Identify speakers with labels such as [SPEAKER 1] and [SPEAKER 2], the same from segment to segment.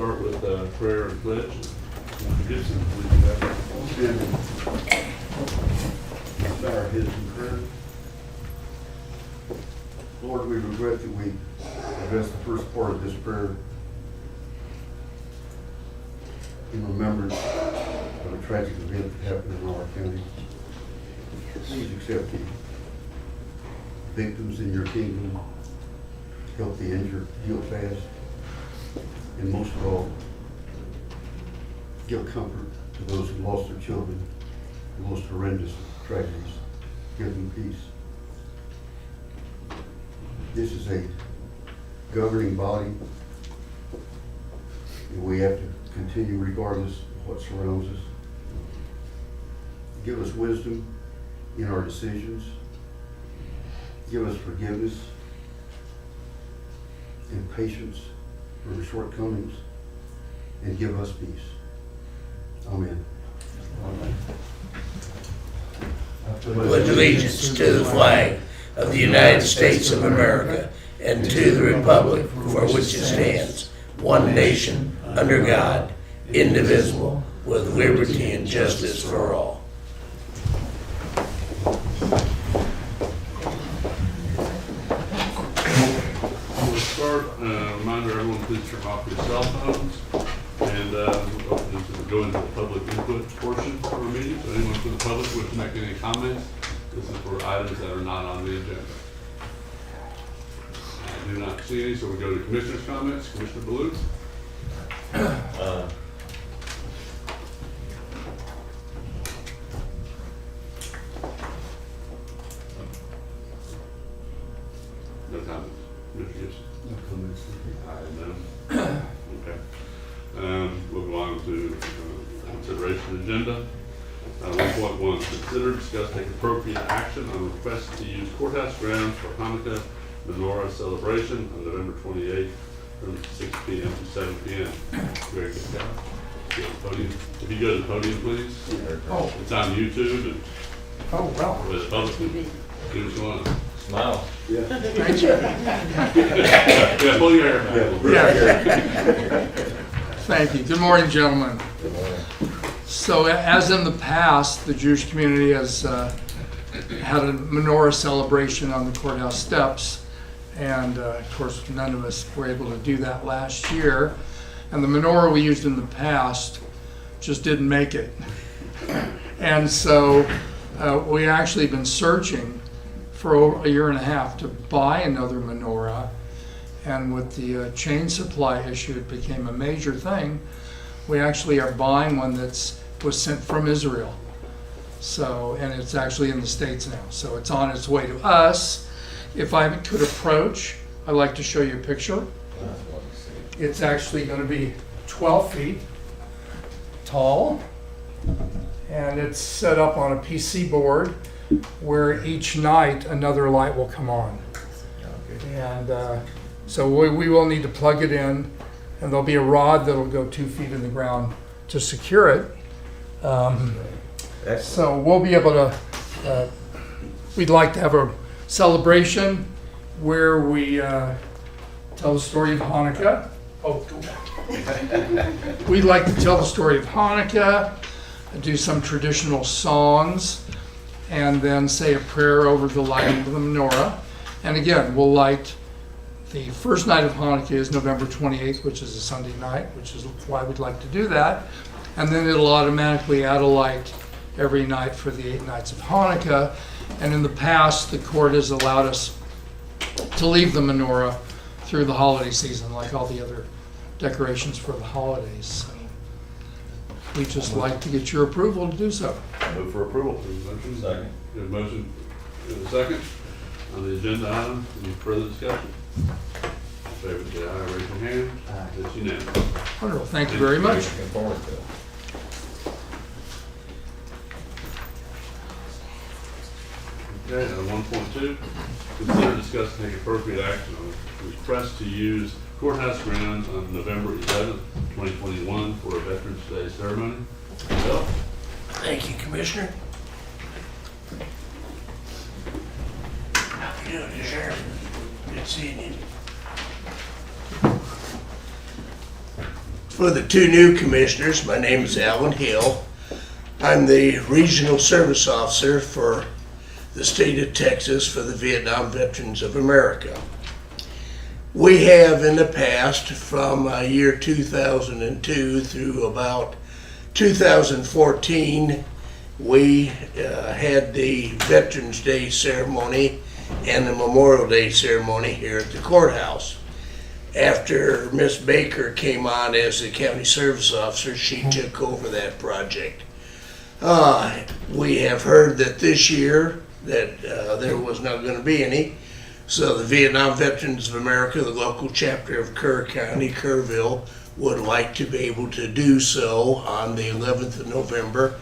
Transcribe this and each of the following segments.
[SPEAKER 1] start with prayer and pledge. Mr. Gibson, please do that.
[SPEAKER 2] Bow our heads in prayer. Lord, we regret that we addressed the first part of this prayer in remembrance of a tragic event that happened in our county. Please accept the victims in your kingdom, help the injured heal fast, and most of all, give comfort to those who lost their children in the most horrendous tragedies. Give them peace. This is a governing body, and we have to continue regardless of what surrounds us. Give us wisdom in our decisions. Give us forgiveness and patience for our shortcomings, and give us peace. Amen. Amen.
[SPEAKER 3] Pledge allegiance to the flag of the United States of America and to the republic for which it stands, one nation, under God, indivisible, with liberty and justice for all.
[SPEAKER 1] We'll start, reminder everyone, please turn off your cell phones and go into the public input portion of our meeting. So anyone from the public wish to make any comments, this is for items that are not on the agenda. I do not see any, so we go to commissioners' comments. Commissioner Baloo? No comments. Mr. Gibson?
[SPEAKER 2] No comments.
[SPEAKER 1] Okay. We'll go on to consideration agenda. 1.1, consider, discuss, take appropriate action on request to use courthouse grounds for Hanukkah menorah celebration on November 28th from 6 p.m. to 7 p.m. Very good job. Go to the podium. If you go to the podium, please.
[SPEAKER 4] Oh,
[SPEAKER 1] It's on YouTube and
[SPEAKER 4] oh, well,
[SPEAKER 1] for the public. Do what you want.
[SPEAKER 3] Smile.
[SPEAKER 2] Yeah.
[SPEAKER 4] thank you.
[SPEAKER 1] Yeah, pull your hair.
[SPEAKER 4] Yeah. Thank you. Good morning, gentlemen. So as in the past, the Jewish community has had a menorah celebration on the courthouse steps. And of course, none of us were able to do that last year. And the menorah we used in the past just didn't make it. And so we actually been searching for over a year and a half to buy another menorah. And with the chain supply issue, it became a major thing. We actually are buying one was sent from Israel. So, and it's actually in the States now. So it's on its way to us. If I could approach, I'd like to show you a picture. It's actually going to be 12 feet tall. And it's set up on a PC board where each night another light will come on. And so we will need to plug it in, and there'll be a rod that'll go 2 feet in the ground to secure it. So we'll be able to, we'd like to have a celebration where we tell the story of Hanukkah. Oh, we'd like to tell the story of Hanukkah, do some traditional songs, and then say a prayer over the lighting of the menorah. And again, we'll light, the first night of Hanukkah is November 28th, which is a Sunday night, which is why we'd like to do that. And then it'll automatically add a light every night for the 8 nights of Hanukkah. And in the past, the court has allowed us to leave the menorah through the holiday season, like all the other decorations for the holidays. So we'd just like to get your approval to do so.
[SPEAKER 1] Move for approval. Motion. Second. Good motion. Good second. On the agenda item, any further discussion? Favor say aye, raise your hand. It's unanimous.
[SPEAKER 4] Wonderful, thank you very much.
[SPEAKER 3] Looking forward to it.
[SPEAKER 1] Okay, 1.2, consider, discuss, and take appropriate action on request to use courthouse grounds on November 11th, 2021 for a Veterans Day ceremony. Bill?
[SPEAKER 3] Thank you, Commissioner. How you doing, Sheriff? Good seeing you. For the two new commissioners, my name is Alan Hill. I'm the Regional Service Officer for the state of Texas for the Vietnam Veterans of America. We have in the past, from year 2002 through about 2014, we had the Veterans Day ceremony and the Memorial Day ceremony here at the courthouse. After Miss Baker came on as the county service officer, she took over that project. We have heard that this year that there was not going to be any. So the Vietnam Veterans of America, the local chapter of Kerr County, Kerrville, would like to be able to do so on the 11th of November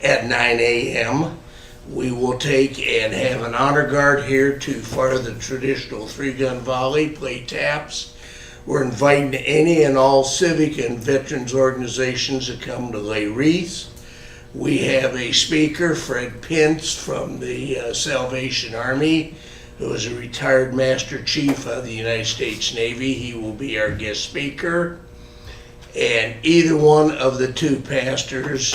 [SPEAKER 3] at 9 a.m. We will take and have an honor guard here to fire the traditional three-gun volley, play taps. We're inviting any and all civic and veterans organizations to come to lay wreaths. We have a speaker, Fred Pence from the Salvation Army, who is a retired Master Chief of the United States Navy. He will be our guest speaker. And either one of the two pastors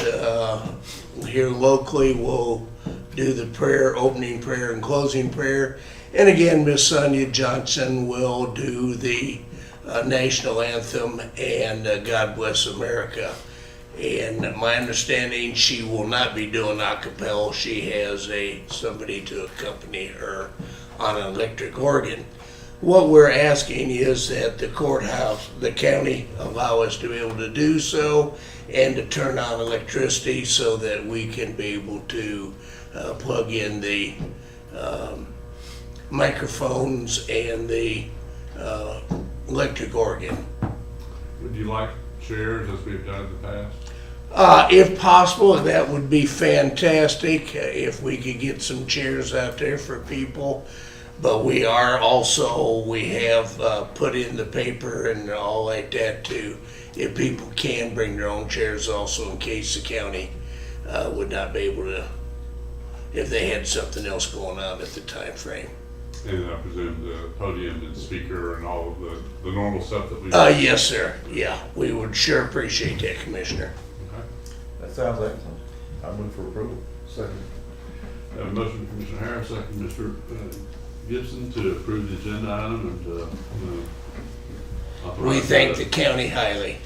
[SPEAKER 3] here locally will do the prayer, opening prayer and closing prayer. And again, Miss Sonia Johnson will do the national anthem and God Bless America. And my understanding, she will not be doing a cappella. She has somebody to accompany her on an electric organ. What we're asking is that the courthouse, the county, allow us to be able to do so and to turn on electricity so that we can be able to plug in the microphones and the electric organ.
[SPEAKER 1] Would you like chairs as we've done in the past?
[SPEAKER 3] If possible, that would be fantastic if we could get some chairs out there for people. But we have put in the paper and all like that too. If people can bring their own chairs also in case the county would not be able to, if they had something else going on at the time frame.
[SPEAKER 1] And I presume the podium and speaker and all of the normal stuff that we.
[SPEAKER 3] Yes, sir. Yeah, we would sure appreciate that, Commissioner.
[SPEAKER 1] Okay.
[SPEAKER 5] That sounds excellent. I move for approval.
[SPEAKER 2] Second.
[SPEAKER 1] I have a motion from Commissioner Harris, second Mr. Gibson to approve the agenda item and authorize.
[SPEAKER 3] We thank the county highly.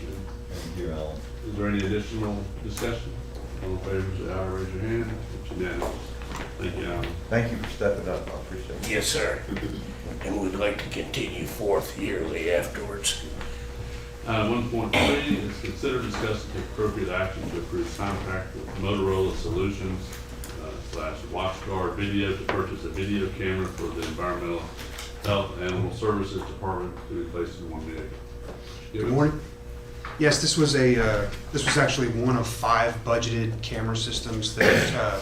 [SPEAKER 5] Thank you, Alan.
[SPEAKER 1] Is there any additional discussion? All in favor, say aye, raise your hand. It's unanimous. Thank you, Alan.
[SPEAKER 5] Thank you for stepping up. I appreciate it.
[SPEAKER 3] Yes, sir. And we'd like to continue forth yearly afterwards.
[SPEAKER 1] 1.3 is consider, discuss, and take appropriate action to approve contract with Motorola Solutions / WatchGuard Video to purchase a video camera for the Environmental Health and Animal Services Department to be placed in one vehicle.
[SPEAKER 6] Good morning. Yes, this was actually one of 5 budgeted camera systems that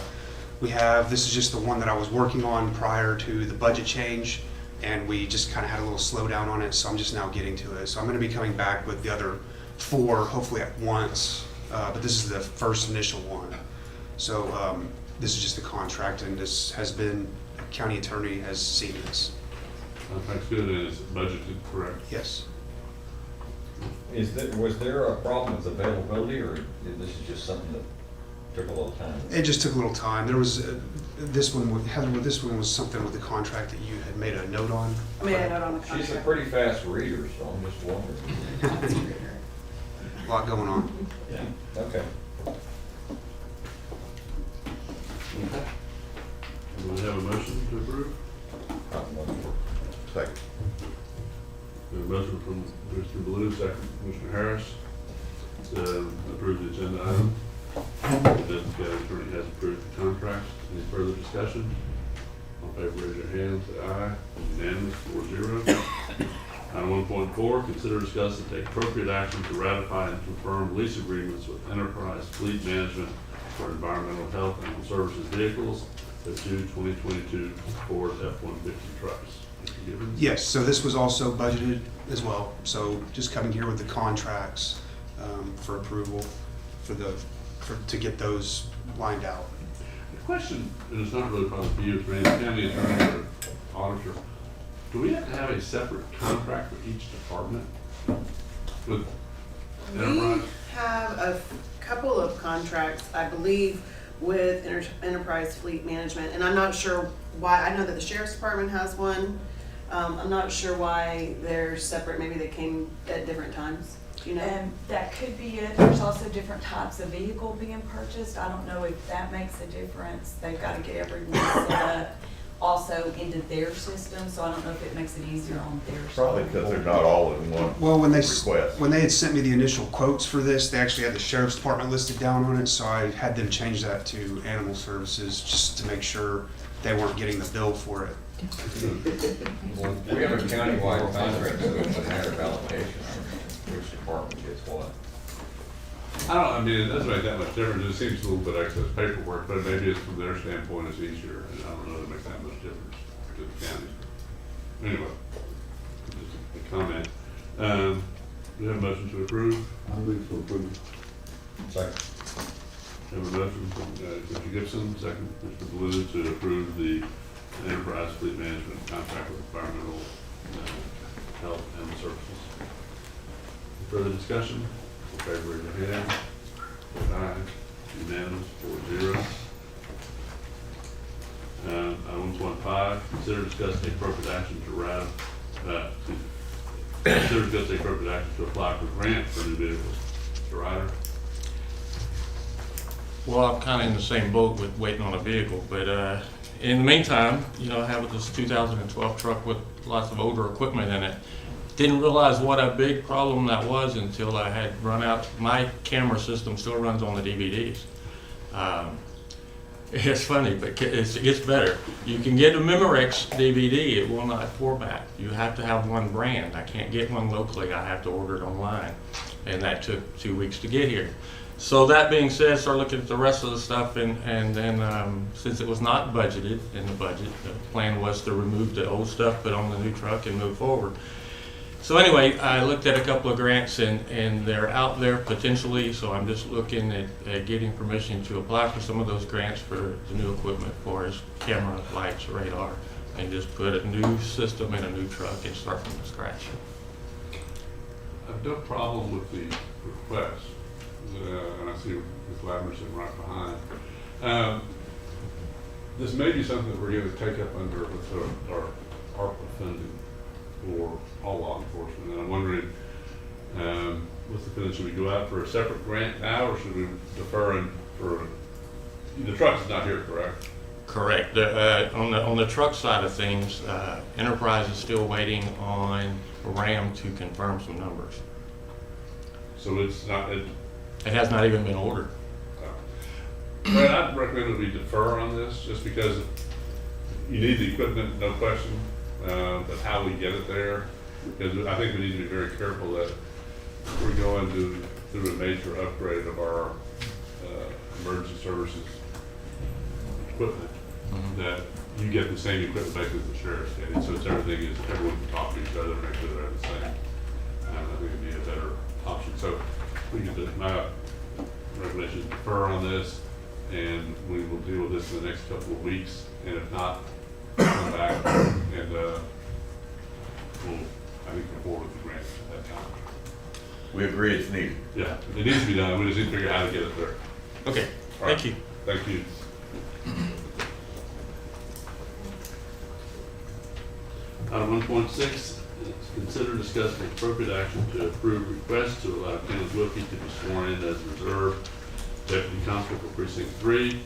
[SPEAKER 6] we have. This is just the one that I was working on prior to the budget change, and we just kind of had a little slowdown on it, so I'm just now getting to it. So I'm going to be coming back with the other 4, hopefully at once, but this is the first initial one. So this is just the contract, and this has been, county attorney has seen this.
[SPEAKER 1] That's good, and it's budgeted correct.
[SPEAKER 6] Yes.
[SPEAKER 5] Was there a problem with availability, or this is just something that took a little time?
[SPEAKER 6] It just took a little time. There was, this one was something with the contract that you had made a note on.
[SPEAKER 7] I made a note on the contract.
[SPEAKER 5] She's a pretty fast reader, so I'm just wondering.
[SPEAKER 6] A lot going on.
[SPEAKER 5] Yeah. Okay.
[SPEAKER 1] Do we have a motion to approve?
[SPEAKER 5] Second.
[SPEAKER 1] We have a motion from Mr. Blue, second from Commissioner Harris to approve the agenda item. The county attorney has approved the contract. Any further discussion? All in favor, raise your hand, say aye. Unanimous, 4-0. Item 1.4, consider, discuss, and take appropriate action to ratify and confirm lease agreements with Enterprise Fleet Management for environmental health and services vehicles, the 2 2022 Ford F-150 trucks. Mr. Gibbons?
[SPEAKER 6] Yes, so this was also budgeted as well. So just coming here with the contracts for approval to get those lined out.
[SPEAKER 1] The question, and it's not really probably for you, it's for any county attorney or auditor, do we have to have a separate contract for each department?
[SPEAKER 7] We
[SPEAKER 1] Enterprise?
[SPEAKER 7] have a couple of contracts, I believe, with Enterprise Fleet Management, and I'm not sure why. I know that the Sheriff's Department has one. I'm not sure why they're separate. Maybe they came at different times. Do you know?
[SPEAKER 8] And that could be it. There's also different types of vehicle being purchased. I don't know if that makes a difference. They've got to get everyone set up also into their system, so I don't know if it makes it easier on their side.
[SPEAKER 9] Probably because they're not all in one
[SPEAKER 6] Well, when they
[SPEAKER 9] request.
[SPEAKER 6] when they had sent me the initial quotes for this, they actually had the sheriff's department listed down on it, so I had them change that to animal services just to make sure they weren't getting the bill for it.
[SPEAKER 5] We have a countywide contract, so it's a matter of allocation, which department gets what.
[SPEAKER 1] I mean, it doesn't make that much difference. It seems a little bit excess paperwork, but maybe it's from their standpoint, it's easier. And I don't know that it makes that much difference to the county. Anyway, just a comment. Do we have a motion to approve?
[SPEAKER 2] I move to approve.
[SPEAKER 5] Second.
[SPEAKER 1] We have a motion from Mr. Gibson, second Mr. Blue, to approve the Enterprise Fleet Management contract with environmental health and services. Further discussion? In favor, raise your hand. Vote aye. Unanimous, 4-0. Item 1.5, consider discuss take appropriate action to consider discuss take appropriate action to apply for grant for new vehicles. Mr. Ryder?
[SPEAKER 10] Well, I'm kind of in the same boat with waiting on a vehicle, but in the meantime, you know, I have this 2012 truck with lots of older equipment in it. Didn't realize what a big problem that was until I had run out. My camera system still runs on the DVDs. It's funny, but it gets better. You can get a Memorex DVD, it will not format. You have to have one brand. I can't get one locally, I have to order it online. And that took 2 weeks to get here. So that being said, start looking at the rest of the stuff, and then since it was not budgeted in the budget, the plan was to remove the old stuff, put on the new truck, and move forward. So anyway, I looked at a couple of grants, and they're out there potentially, so I'm just looking at getting permission to apply for some of those grants for the new equipment for his camera, lights, radar, and just put a new system in a new truck and start from scratch.
[SPEAKER 1] I have no problem with the request, and I see Ms. Ladner sitting right behind. This may be something that we're going to take up under our ARPA funding for all law enforcement, and I'm wondering, what's the feeling? Should we go out for a separate grant now, or should we defer in for, the truck is not here, correct?
[SPEAKER 10] Correct. On the truck side of things, Enterprise is still waiting on RAM to confirm some numbers.
[SPEAKER 1] So it's not,
[SPEAKER 10] It has not even been ordered.
[SPEAKER 1] Brad, I'd recommend that we defer on this, just because you need the equipment, no question, but how we get it there, because I think we need to be very careful that we're going through a major upgrade of our emergency services equipment, that you get the same equipment basically as the sheriff's getting, so it's everything is, everyone can talk to each other and make sure they're the same. I think it'd be a better option. So we can do, my recommendation is defer on this, and we will deal with this in the next couple of weeks, and if not, come back and we'll, I think, go forward with the grant at that time.
[SPEAKER 9] We agree it's needed.
[SPEAKER 1] Yeah, it needs to be done, we just need to figure out how to get it there.
[SPEAKER 10] Okay,
[SPEAKER 1] All right.
[SPEAKER 10] thank you.
[SPEAKER 1] Thank you. Item 1.6, consider discussing appropriate action to approve request to allow Kenneth Wilkie to be sworn in as reserve deputy constable for precinct 3,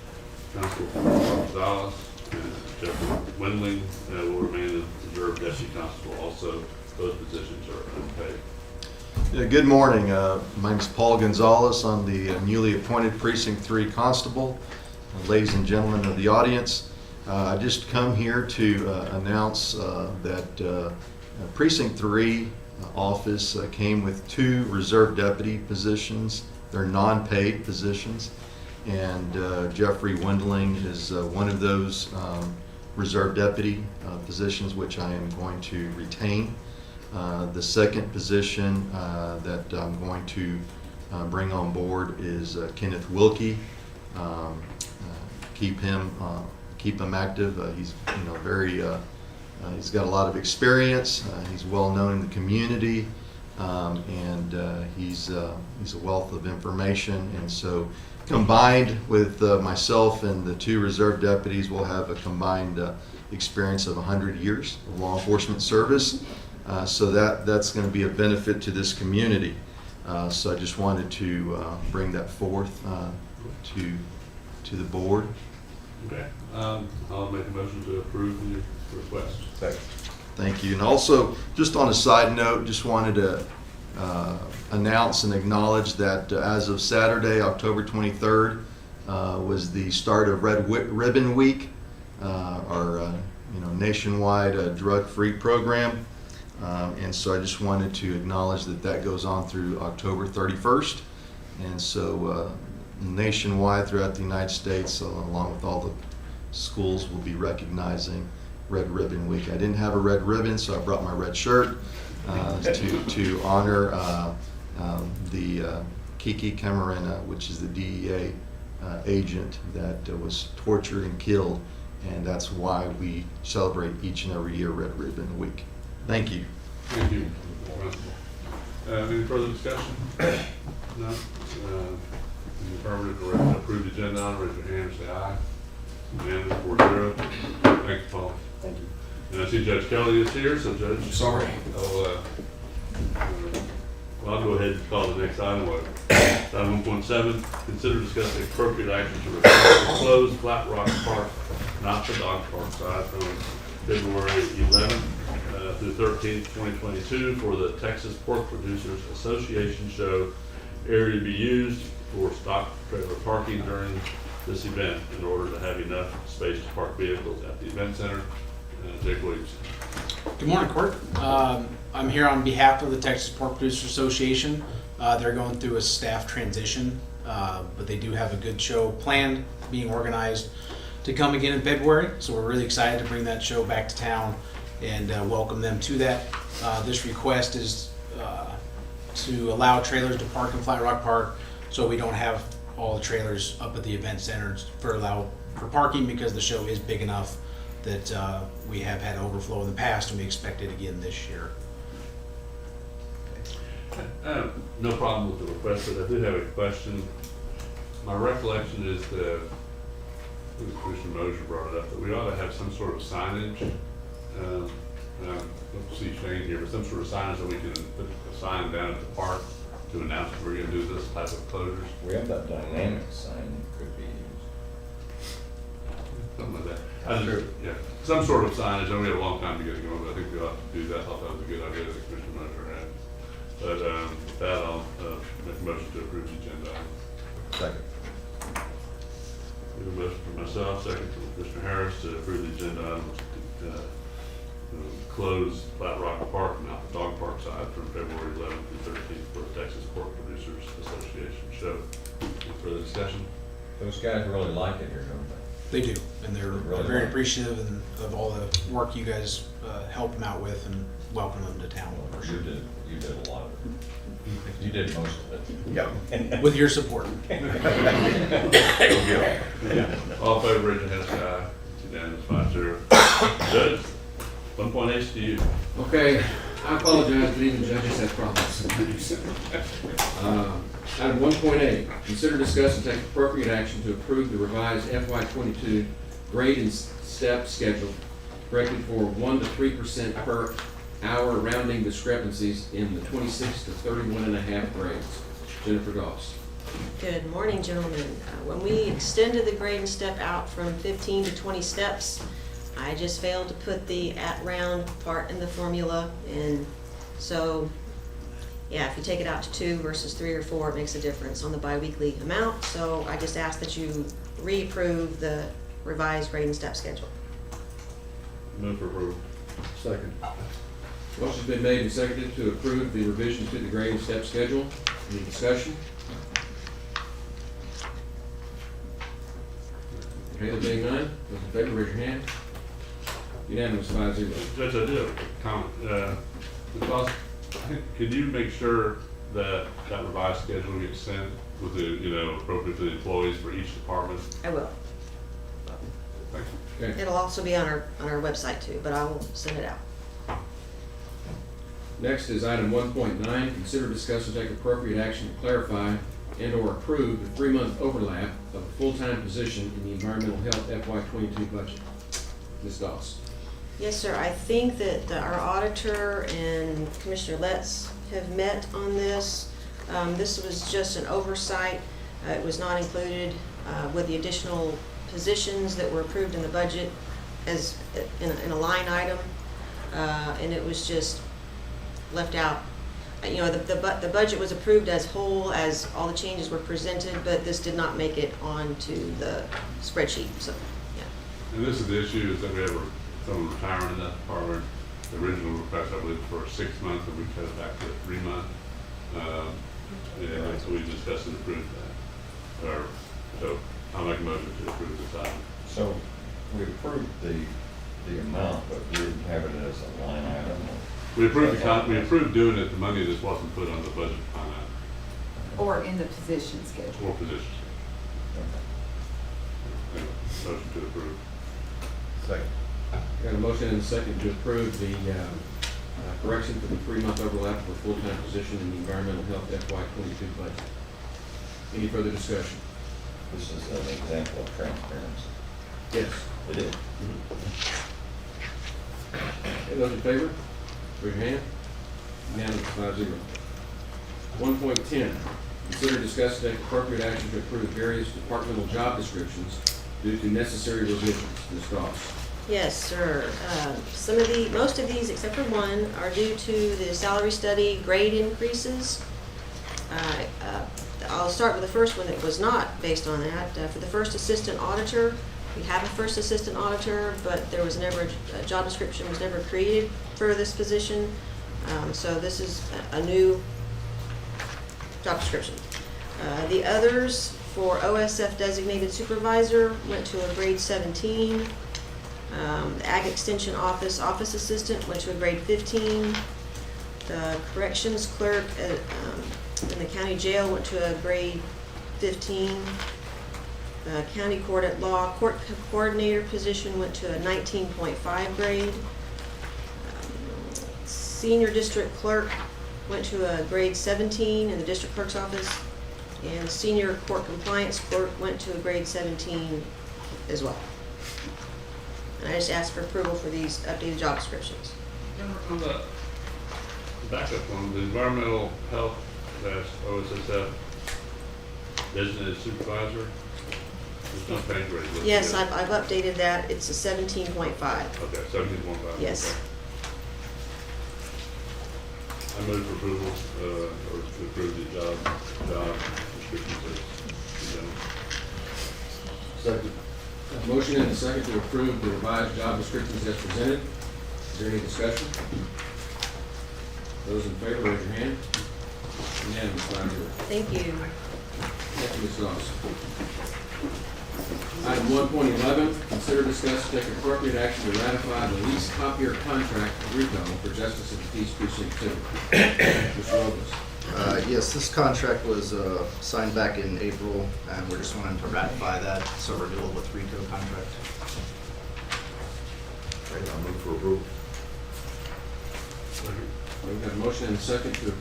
[SPEAKER 1] Constable Gonzalez, and Jeffrey Wendling will remain as reserve deputy constable. Also, those positions are unpaid.
[SPEAKER 11] Yeah, good morning. My name is Paul Gonzalez. I'm the newly appointed Precinct 3 Constable. Ladies and gentlemen of the audience, I just come here to announce that Precinct 3 office came with 2 reserve deputy positions. They're non-paid positions, and Jeffrey Wendling is one of those reserve deputy positions which I am going to retain. The second position that I'm going to bring on board is Kenneth Wilkie. Keep him active. He's very. He's got a lot of experience. He's well known in the community. and he's a wealth of information. And so combined with myself and the 2 reserve deputies, we'll have a combined experience of 100 years of law enforcement service. So that's going to be a benefit to this community. So I just wanted to bring that forth to the board.
[SPEAKER 1] Okay, I'll make a motion to approve the request.
[SPEAKER 9] Second.
[SPEAKER 11] Thank you. And also, just on a side note, just wanted to announce and acknowledge that as of Saturday, October 23rd, was the start of Red Ribbon Week, our nationwide drug-free program. And so I just wanted to acknowledge that goes on through October 31st. And so nationwide throughout the United States, along with all the schools, will be recognizing Red Ribbon Week. I didn't have a red ribbon, so I brought my red shirt to honor the Kiki Camarena, which is the DEA agent that was tortured and killed. And that's why we celebrate each and every year Red Ribbon Week. Thank you.
[SPEAKER 1] Thank you. Any further discussion? No? In the affirmative, or approve the agenda item, raise your hand and say aye. Unanimous, 4-0. Thank you, Paul.
[SPEAKER 2] Thank you.
[SPEAKER 1] And I see Judge Kelly is here, so Judge.
[SPEAKER 2] Sorry.
[SPEAKER 1] I'll go ahead and call the next item. Item 1.7, consider discussing appropriate action to request to close Flat Rock Park, not the dog park side, from February 11th through 13th, 2022 for the Texas Pork Producers Association show area to be used for stock trailer parking during this event in order to have enough space to park vehicles at the event center. Jake Williams.
[SPEAKER 12] Good morning, Court. I'm here on behalf of the Texas Pork Producers Association. They're going through a staff transition, but they do have a good show planned, being organized to come again in February. So we're really excited to bring that show back to town and welcome them to that. This request is to allow trailers to park in Flat Rock Park, so we don't have all the trailers up at the event center for parking, because the show is big enough that we have had overflow in the past, and we expect it again this year.
[SPEAKER 1] No problem with the request, but I do have a question. My recollection is that, I think Commissioner Mosier brought it up, that we ought to have some sort of signage. I don't see Shane here, but some sort of signage that we can put a sign down at the park to announce that we're going to do this type of closures.
[SPEAKER 5] We have that dynamic sign that could be used.
[SPEAKER 1] Something like that. Yeah, some sort of signage. I know we have a long time to get it going, but I think we ought to do that. I thought that was a good idea that Commissioner Mosier had. But with that, I'll make a motion to approve the agenda item.
[SPEAKER 9] Second.
[SPEAKER 1] We have a motion for myself, second from Commissioner Harris to approve the agenda item to close Flat Rock Park, not the dog park side, from February 11th through 13th for the Texas Pork Producers Association show. Any further discussion?
[SPEAKER 5] Those guys really like it here, don't they?
[SPEAKER 12] They do, and they're
[SPEAKER 5] Really
[SPEAKER 12] very
[SPEAKER 5] like it.
[SPEAKER 12] appreciative of all the work you guys help them out with and welcome them to town. For sure.
[SPEAKER 5] You did a lot of it. You did most of it.
[SPEAKER 9] Yeah.
[SPEAKER 12] With your support.
[SPEAKER 1] All in favor, raise your hand, say aye. It's unanimous, 5-0. Judge, 1.8 to you.
[SPEAKER 13] Okay, I apologize, but even judges have problems sometimes. Item 1.8, consider, discuss, and take appropriate action to approve the revised FY22 grade and step schedule corrected for 1 to 3% per hour rounding discrepancies in the 26 to 31.5 grades. Jennifer Goss.
[SPEAKER 14] Good morning, gentlemen. When we extended the grade and step out from 15 to 20 steps, I just failed to put the at-round part in the formula, and so, yeah, if you take it out to 2 versus 3 or 4, it makes a difference on the biweekly amount. So I just ask that you reapprove the revised grade and step schedule.
[SPEAKER 1] Move for approval.
[SPEAKER 2] Second.
[SPEAKER 13] Motion's been made and seconded to approve the revisions to the grade and step schedule. Any discussion? Okay, there being none, those in favor, raise your hand. Unanimous, 5-0.
[SPEAKER 1] Judge, I do have a comment. Because, could you make sure that that revised schedule gets sent with the, appropriate to the employees for each department?
[SPEAKER 14] I will.
[SPEAKER 1] Thank you.
[SPEAKER 13] Okay.
[SPEAKER 14] It'll also be on our website too, but I will send it out.
[SPEAKER 13] Next is item 1.9, consider, discuss, and take appropriate action to clarify and/or approve the 3-month overlap of a full-time position in the environmental health FY22 budget. Ms. Doss.
[SPEAKER 14] Yes, sir. I think that our auditor and Commissioner Letts have met on this. This was just an oversight. It was not included with the additional positions that were approved in the budget as in a line item, and it was just left out. You know, the budget was approved as whole, as all the changes were presented, but this did not make it onto the spreadsheet. So, yeah.
[SPEAKER 1] And this is the issue, is that we have someone retiring in that department. The original request, I believe, was for 6 months, and we cut it back to 3 months. And so we discussed and approved that. So I'll make a motion to approve this item.
[SPEAKER 5] So we approved the amount, but we didn't have it as a line item.
[SPEAKER 1] We approved doing it, the money just wasn't put on the budget line item
[SPEAKER 15] Or in the position schedule.
[SPEAKER 1] or positions. Anyway, motion to approve.
[SPEAKER 9] Second.
[SPEAKER 13] Got a motion and a second to approve the correction for the 3-month overlap for a full-time position in the environmental health FY22 budget. Any further discussion?
[SPEAKER 5] This is an example of transparency.
[SPEAKER 13] Yes.
[SPEAKER 5] It is.
[SPEAKER 13] Okay, those in favor, raise your hand. Unanimous, 5-0. 1.10, consider, discuss, and take appropriate action to approve various departmental job descriptions due to necessary revisions. Ms. Doss.
[SPEAKER 14] Yes, sir. Most of these, except for one, are due to the salary study grade increases. I'll start with the first one that was not based on that. For the first assistant auditor, we have a first assistant auditor, but there was never, a job description was never created for this position. So this is a new job description. The others, for OSF designated supervisor, went to a grade 17. The Ag Extension Office assistant went to a grade 15. The corrections clerk in the county jail went to a grade 15. The county court at law court coordinator position went to a 19.5 grade. Senior district clerk went to a grade 17 in the district clerk's office. And senior court compliance clerk went to a grade 17 as well. And I just asked for approval for these updated job descriptions.
[SPEAKER 1] On the backup one, the environmental health OSSF designated supervisor, there's no pay grade. listed
[SPEAKER 14] Yes,
[SPEAKER 1] yet.
[SPEAKER 14] I've updated that. It's a 17.5.
[SPEAKER 1] Okay, 17.5.
[SPEAKER 14] Yes.
[SPEAKER 1] I move for approval, or to approve the job descriptions as presented.
[SPEAKER 13] Second. Motion and a second to approve the revised job descriptions as presented. Is there any discussion? Those in favor, raise your hand. Unanimous, 5-0.
[SPEAKER 14] Thank you.
[SPEAKER 13] Thank you, Ms. Doss. Item 1.11, consider, discuss, and take appropriate action to ratify the lease copier contract with Rico for Justice of the Peace Precinct 2. Mr. Robles.
[SPEAKER 16] Yes, this contract was signed back in April, and we're just wanting to ratify that, so renewal with RICO contract.
[SPEAKER 9] Great, I'll move for approval.
[SPEAKER 13] We've got a motion and a second to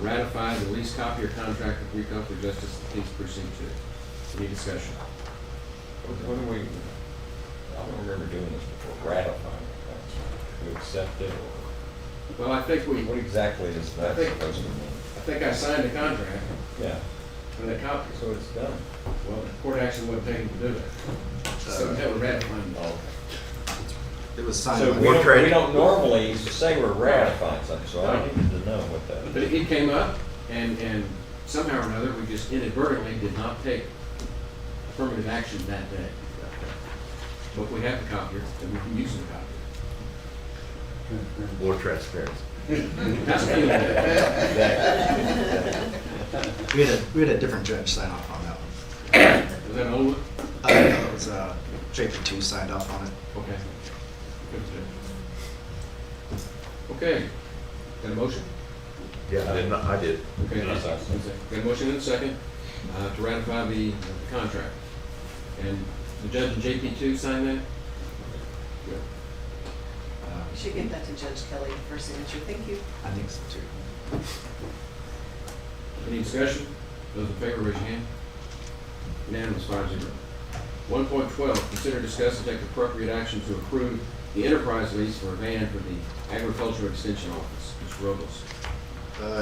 [SPEAKER 13] ratify the lease copier contract with Rico for Justice of the Peace Precinct 2. Any discussion?
[SPEAKER 5] What do we, I don't remember doing this before, ratifying it. We accept it, or
[SPEAKER 13] Well, I think
[SPEAKER 5] what exactly is that
[SPEAKER 13] I think-
[SPEAKER 5] supposed to mean?
[SPEAKER 13] I think I signed the contract
[SPEAKER 5] Yeah,
[SPEAKER 13] and the copy.
[SPEAKER 5] so it's done.
[SPEAKER 13] Well, court action wasn't taken to do that. So that was ratifying.
[SPEAKER 16] It was signed.
[SPEAKER 5] So
[SPEAKER 16] by-
[SPEAKER 5] we don't normally say we're ratifying something, so I needed to know what that
[SPEAKER 13] But
[SPEAKER 5] is.
[SPEAKER 13] it came up, and somehow or another, we just inadvertently did not take affirmative action that day. But we have the copier, and we can use the copier.
[SPEAKER 9] More transparency.
[SPEAKER 13] That's good.
[SPEAKER 16] We had a different judge sign off on that one.
[SPEAKER 13] Was that an old one?
[SPEAKER 16] It was JP2 signed off on it.
[SPEAKER 13] Okay. Okay. Got a motion?
[SPEAKER 9] Yeah, I did.
[SPEAKER 13] Okay.
[SPEAKER 5] Yes, I see.
[SPEAKER 13] Got a motion and a second to ratify the contract. And the judge and JP2 sign that? Good.
[SPEAKER 7] You should get that to Judge Kelly for signature. Thank you.
[SPEAKER 16] I think so too.
[SPEAKER 13] Any discussion? Those in favor, raise your hand. Unanimous, 5-0. 1.12, consider, discuss, and take appropriate action to approve the enterprise lease for a van for the Agricultural Extension Office. Mr. Robles.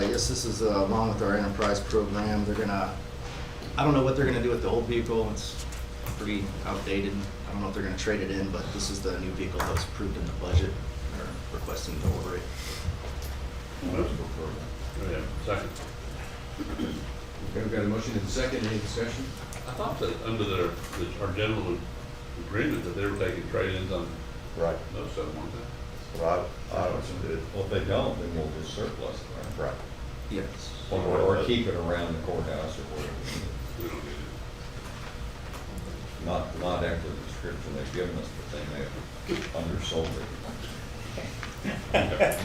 [SPEAKER 16] Yes, this is along with our enterprise program. They're gonna, I don't know what they're gonna do with the old vehicle. It's pretty outdated. I don't know if they're gonna trade it in, but this is the new vehicle that was approved in the budget. They're requesting to order it.
[SPEAKER 1] Motion for approval. Yeah, second.
[SPEAKER 13] Okay, we've got a motion and a second. Any discussion?
[SPEAKER 1] I thought that under our general agreement that they were taking trade-ins on
[SPEAKER 9] Right.
[SPEAKER 1] those seven, weren't they?
[SPEAKER 9] Well, I understood.
[SPEAKER 5] Well, if they don't, then we'll just surplus it, right?
[SPEAKER 9] Right.
[SPEAKER 16] Yes.
[SPEAKER 5] Or keep it around the courthouse or whatever.
[SPEAKER 1] We don't need
[SPEAKER 5] Not after the description they've given us, but they may have undersold it.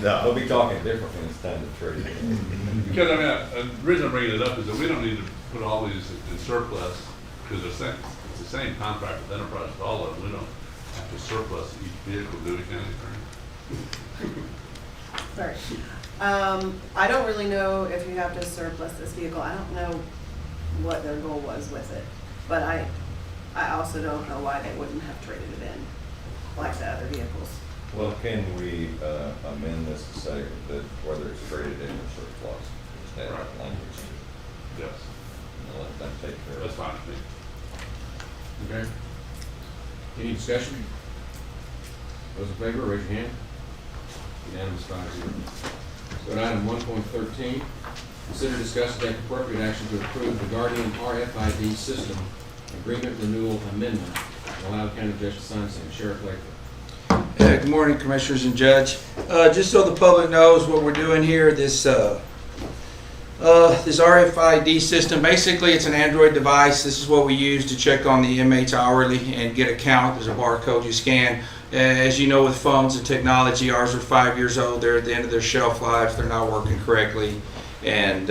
[SPEAKER 9] No.
[SPEAKER 5] They'll be talking different when it's time to trade it.
[SPEAKER 1] it. Because, I mean, the reason I'm bringing it up is that we don't need to put all these in surplus, because it's the same contract with Enterprise with all of them. We don't have to surplus each vehicle, do we, County Attorney?
[SPEAKER 7] Sorry. I don't really know if you have to surplus this vehicle. I don't know what their goal was with it. But I also don't know why they wouldn't have traded it in like the other vehicles.
[SPEAKER 5] Well, can we amend this to say that whether it's traded in or surplus, just add that language to it?
[SPEAKER 1] Yes,
[SPEAKER 5] And let them take care of
[SPEAKER 1] that's
[SPEAKER 5] it.
[SPEAKER 1] fine with me.
[SPEAKER 13] Okay. Any discussion? Those in favor, raise your hand. Unanimous, 5-0. So at item 1.13, consider, discuss, and take appropriate action to approve the Guardian RFID system agreement renewal amendment and allow the county judge to sign same. Sheriff Lakeland.
[SPEAKER 17] Good morning, Commissioners and Judge. Just so the public knows what we're doing here, this RFID system, basically it's an Android device. This is what we use to check on the inmates hourly and get a count. There's a barcode you scan. As you know, with phones and technology, ours are 5 years old. They're at the end of their shelf life. They're not working correctly and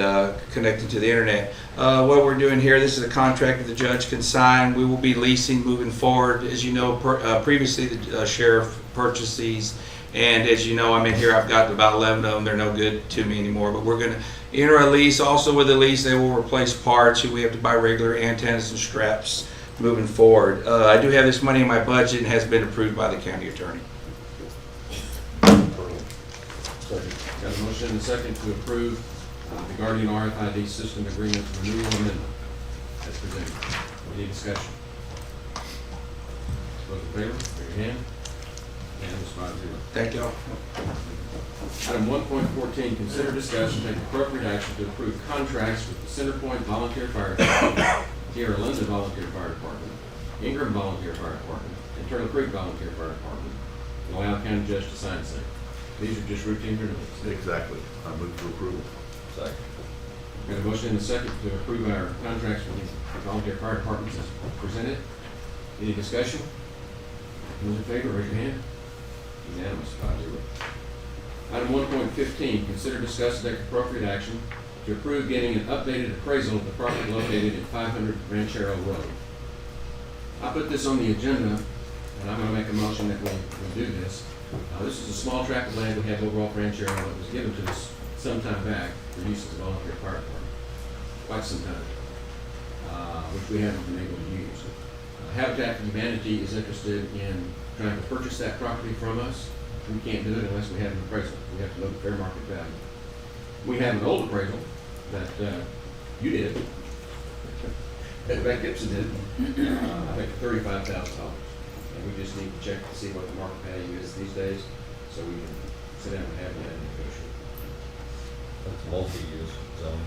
[SPEAKER 17] connected to the internet. What we're doing here, this is a contract that the judge can sign. We will be leasing moving forward. As you know, previously the sheriff purchased these, and as you know, I'm in here, I've got about 11 of them. They're no good to me anymore, but we're going to enter a lease. Also with the lease, they will replace parts. We have to buy regular antennas and straps moving forward. I do have this money in my budget and has been approved by the county attorney.
[SPEAKER 13] Got a motion and a second to approve the Guardian RFID system agreement renewal amendment as presented. Any discussion? Those in favor, raise your hand. Unanimous, 5-0.
[SPEAKER 17] Thank y'all.
[SPEAKER 13] Item 1.14, consider, discuss, and take appropriate action to approve contracts with the Centerpoint Volunteer Fire Department, Tierra Linda Volunteer Fire Department, Ingram Volunteer Fire Department, and Turtle Creek Volunteer Fire Department, and allow the county judge to sign the same. These are just routine renewals.
[SPEAKER 9] Exactly. I move for approval.
[SPEAKER 5] Second.
[SPEAKER 13] Got a motion and a second to approve our contracts with the volunteer fire departments as presented. Any discussion? Those in favor, raise your hand. Unanimous, 5-0. Item 1.15, consider, discuss, and take appropriate action to approve getting an updated appraisal of the property located at 500 Ranchero Road. I put this on the agenda, and I'm going to make a motion that we do this. This is a small tract of land we have over off Ranchero that was given to us some time back for use as a volunteer fire department, quite some time, which we haven't been able to use. Habitat for Humanity is interested in trying to purchase that property from us. We can't do it unless we have an appraisal. We have to look at fair market value. We have an old appraisal that you did, that Beck Gibson did, I think $35,000. And we just need to check to see what the market value is these days, so we can sit down and have that and negotiate.
[SPEAKER 5] That's multi-use zone.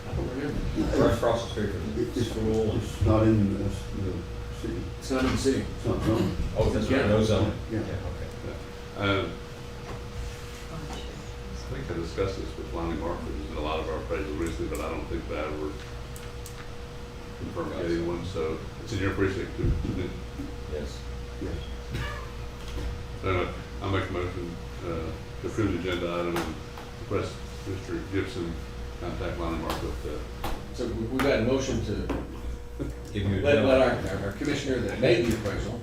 [SPEAKER 13] I don't remember.
[SPEAKER 5] Right across the street from the
[SPEAKER 2] It's
[SPEAKER 5] school.
[SPEAKER 2] It's not in the city.
[SPEAKER 13] It's not in the city.
[SPEAKER 2] It's not zoned.
[SPEAKER 5] Oh, that's right, no zone.
[SPEAKER 2] Yeah.
[SPEAKER 5] Okay.
[SPEAKER 1] I think I discussed this with Lonnie Mark, who's in a lot of our appraisals recently, but I don't think that ever confirmed getting one, so it's in your precinct too, isn't it?
[SPEAKER 5] Yes.
[SPEAKER 2] Yes.
[SPEAKER 1] So I'll make a motion to approve the agenda item and request Mr. Gibson contact Lonnie Mark with the.
[SPEAKER 13] So we've got a motion to
[SPEAKER 5] Give you a
[SPEAKER 13] let
[SPEAKER 5] demo.
[SPEAKER 13] our commissioner that made the appraisal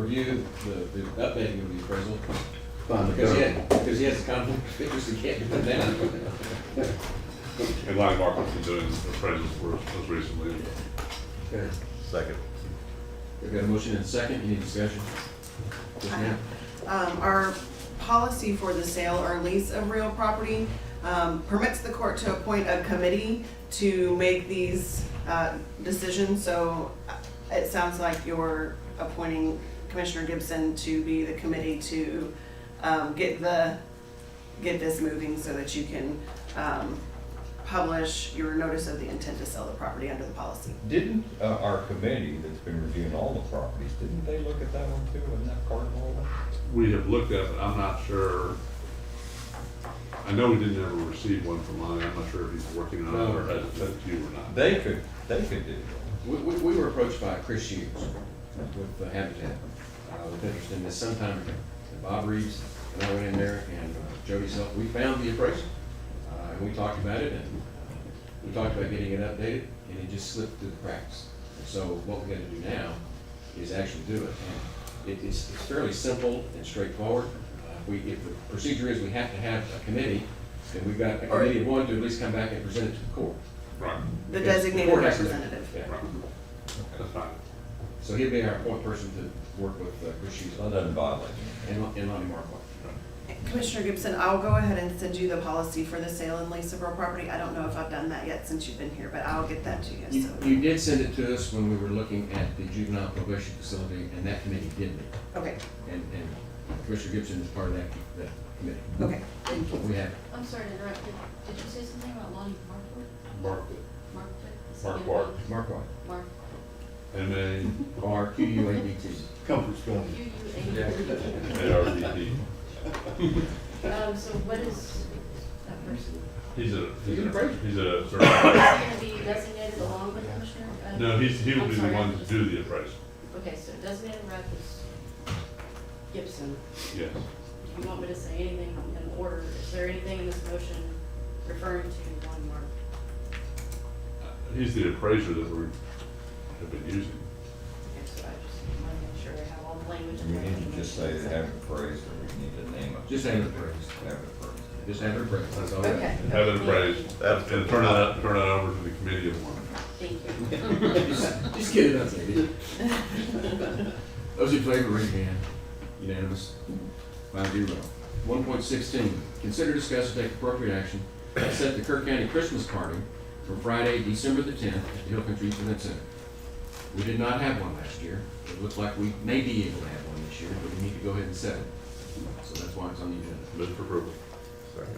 [SPEAKER 13] review the updating of the appraisal.
[SPEAKER 2] Fine,
[SPEAKER 13] Because he has a conflict of interest, he can't put that down.
[SPEAKER 1] And Lonnie Markham's been doing appraisals for us most recently.
[SPEAKER 13] Okay.
[SPEAKER 9] Second.
[SPEAKER 13] We've got a motion and a second, any discussion? Yes, ma'am?
[SPEAKER 7] Our policy for the sale or lease of real property permits the court to appoint a committee to make these decisions. So it sounds like you're appointing Commissioner Gibson to be the committee to get this moving so that you can publish your notice of the intent to sell the property under the policy.
[SPEAKER 5] Didn't our committee that's been reviewing all the properties, didn't they look at that one too, in that cardinal one?
[SPEAKER 1] We have looked at it, I'm not sure. I know we didn't ever receive one from Lonnie. I'm not sure if he's working on it or has it sent to you or not.
[SPEAKER 5] They could do it.
[SPEAKER 13] We were approached by Chris Hughes with Habitat, with interest in this some time ago. And Bob Reeves and I went in there and Jody's help, we found the appraisal. And we talked about it and we talked about getting it updated and it just slipped through the cracks. And so what we got to do now is actually do it. And it's fairly simple and straightforward. If the procedure is we have to have a committee, then we've got a committee of one to at least come back and present it to the court.
[SPEAKER 1] Right.
[SPEAKER 7] The
[SPEAKER 13] Because
[SPEAKER 7] designated
[SPEAKER 13] court has to-
[SPEAKER 7] representative.
[SPEAKER 13] Yeah.
[SPEAKER 1] Right. That's fine.
[SPEAKER 13] So he'll be our point person to work with Chris Hughes
[SPEAKER 5] That doesn't violate.
[SPEAKER 13] and Lonnie Marquardt.
[SPEAKER 7] Commissioner Gibson, I'll go ahead and send you the policy for the sale and lease of real property. I don't know if I've done that yet since you've been here, but I'll get that to you. So.
[SPEAKER 13] You did send it to us when we were looking at the juvenile probation facility, and that committee did meet.
[SPEAKER 7] Okay,
[SPEAKER 13] And Commissioner Gibson is part of that committee.
[SPEAKER 7] okay.
[SPEAKER 13] We have,
[SPEAKER 18] I'm sorry to interrupt. Did you say something about Lonnie Mark?
[SPEAKER 1] Marquardt.
[SPEAKER 13] Marquardt.
[SPEAKER 18] Mark.
[SPEAKER 13] Marquadt.
[SPEAKER 2] Comfort's going.
[SPEAKER 1] ARDP.
[SPEAKER 18] So what is that person?
[SPEAKER 1] He's a
[SPEAKER 18] Is
[SPEAKER 1] certified.
[SPEAKER 18] he gonna be designated along with Commissioner?
[SPEAKER 1] No, he will
[SPEAKER 18] I'm
[SPEAKER 1] be the
[SPEAKER 18] sorry,
[SPEAKER 1] one
[SPEAKER 18] I'm
[SPEAKER 1] to do the appraisal.
[SPEAKER 18] Okay, so designated rep is Gibson.
[SPEAKER 1] Yes.
[SPEAKER 18] Do you want me to say anything in order? Is there anything in this motion referring to Lonnie Mark?
[SPEAKER 1] He's the appraiser that we have been using.
[SPEAKER 18] Okay, so I just want to make sure I have all the language.
[SPEAKER 5] We need to just say they have it appraised, or we need to name it.
[SPEAKER 13] Just have it appraised.
[SPEAKER 5] Have it appraised.
[SPEAKER 13] Just have it appraised, that's all.
[SPEAKER 18] Okay.
[SPEAKER 1] Have it appraised, and turn it over to the committee of one.
[SPEAKER 18] Thank you.
[SPEAKER 13] Just get it updated. Those in favor, raise your hand. Unanimous. 5-0. 1.16, consider, discuss, and take appropriate action to set the Kerr County Christmas party for Friday, December the 10th at the Hill Country Event Center. We did not have one last year. It looks like we may be able to have one this year, but we need to go ahead and set it. So that's why it's on the agenda.
[SPEAKER 1] Move for approval.
[SPEAKER 9] Second.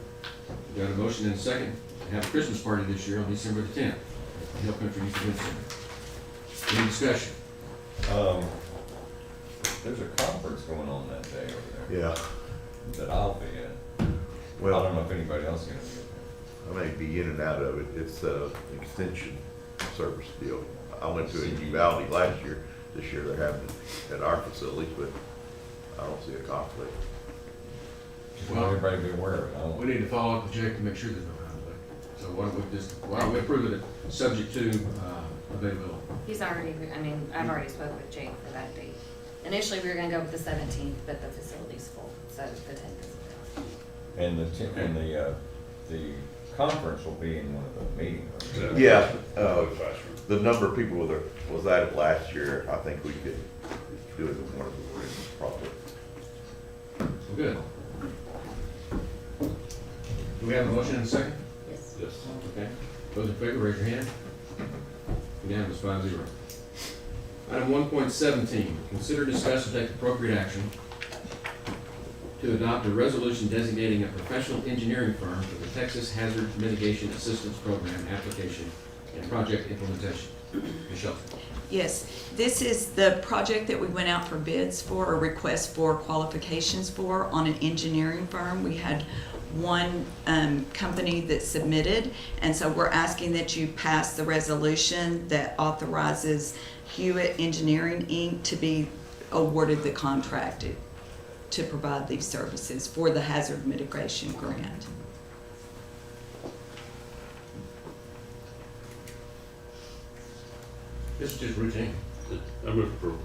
[SPEAKER 13] We got a motion and a second to have a Christmas party this year on December the 10th at the Hill Country Event Center. Any discussion?
[SPEAKER 5] There's a conference going on that day over there.
[SPEAKER 9] Yeah,
[SPEAKER 5] That I'll be at. I
[SPEAKER 9] well,
[SPEAKER 5] don't know if anybody else is gonna be at
[SPEAKER 9] I may be in and out of it. It's an extension service deal. I went to Uvalde last year. This year they're having it at our facilities, but I don't see a conflict.
[SPEAKER 5] Just want everybody to be aware of it. I don't-
[SPEAKER 13] We need to follow up with Jake to make sure there's no conflict. So why don't we approve it subject to availability?
[SPEAKER 19] He's already, I've already spoken with Jake for that date. Initially, we were gonna go with the 17th, but the facility's full, so the 10th is available.
[SPEAKER 5] And the conference will be in one of the meeting rooms.
[SPEAKER 9] Yeah, the number of people was at it last year. I think we could do it in one of the rooms probably.
[SPEAKER 13] Well, good. Do we have a motion and a second?
[SPEAKER 18] Yes.
[SPEAKER 1] Yes.
[SPEAKER 13] Okay. Those in favor, raise your hand. Unanimous, 5-0. Item 1.17, consider, discuss, and take appropriate action to adopt a resolution designating a professional engineering firm for the Texas Hazard Mitigation Assistance Program application and project implementation. Ms. Shelton.
[SPEAKER 8] Yes, this is the project that we went out for bids for, or request for qualifications for, on an engineering firm. We had one company that submitted, and so we're asking that you pass the resolution that authorizes Hewitt Engineering, Inc. to be awarded the contract to provide these services for the hazard mitigation grant.
[SPEAKER 13] This is just routine.
[SPEAKER 1] I move for approval.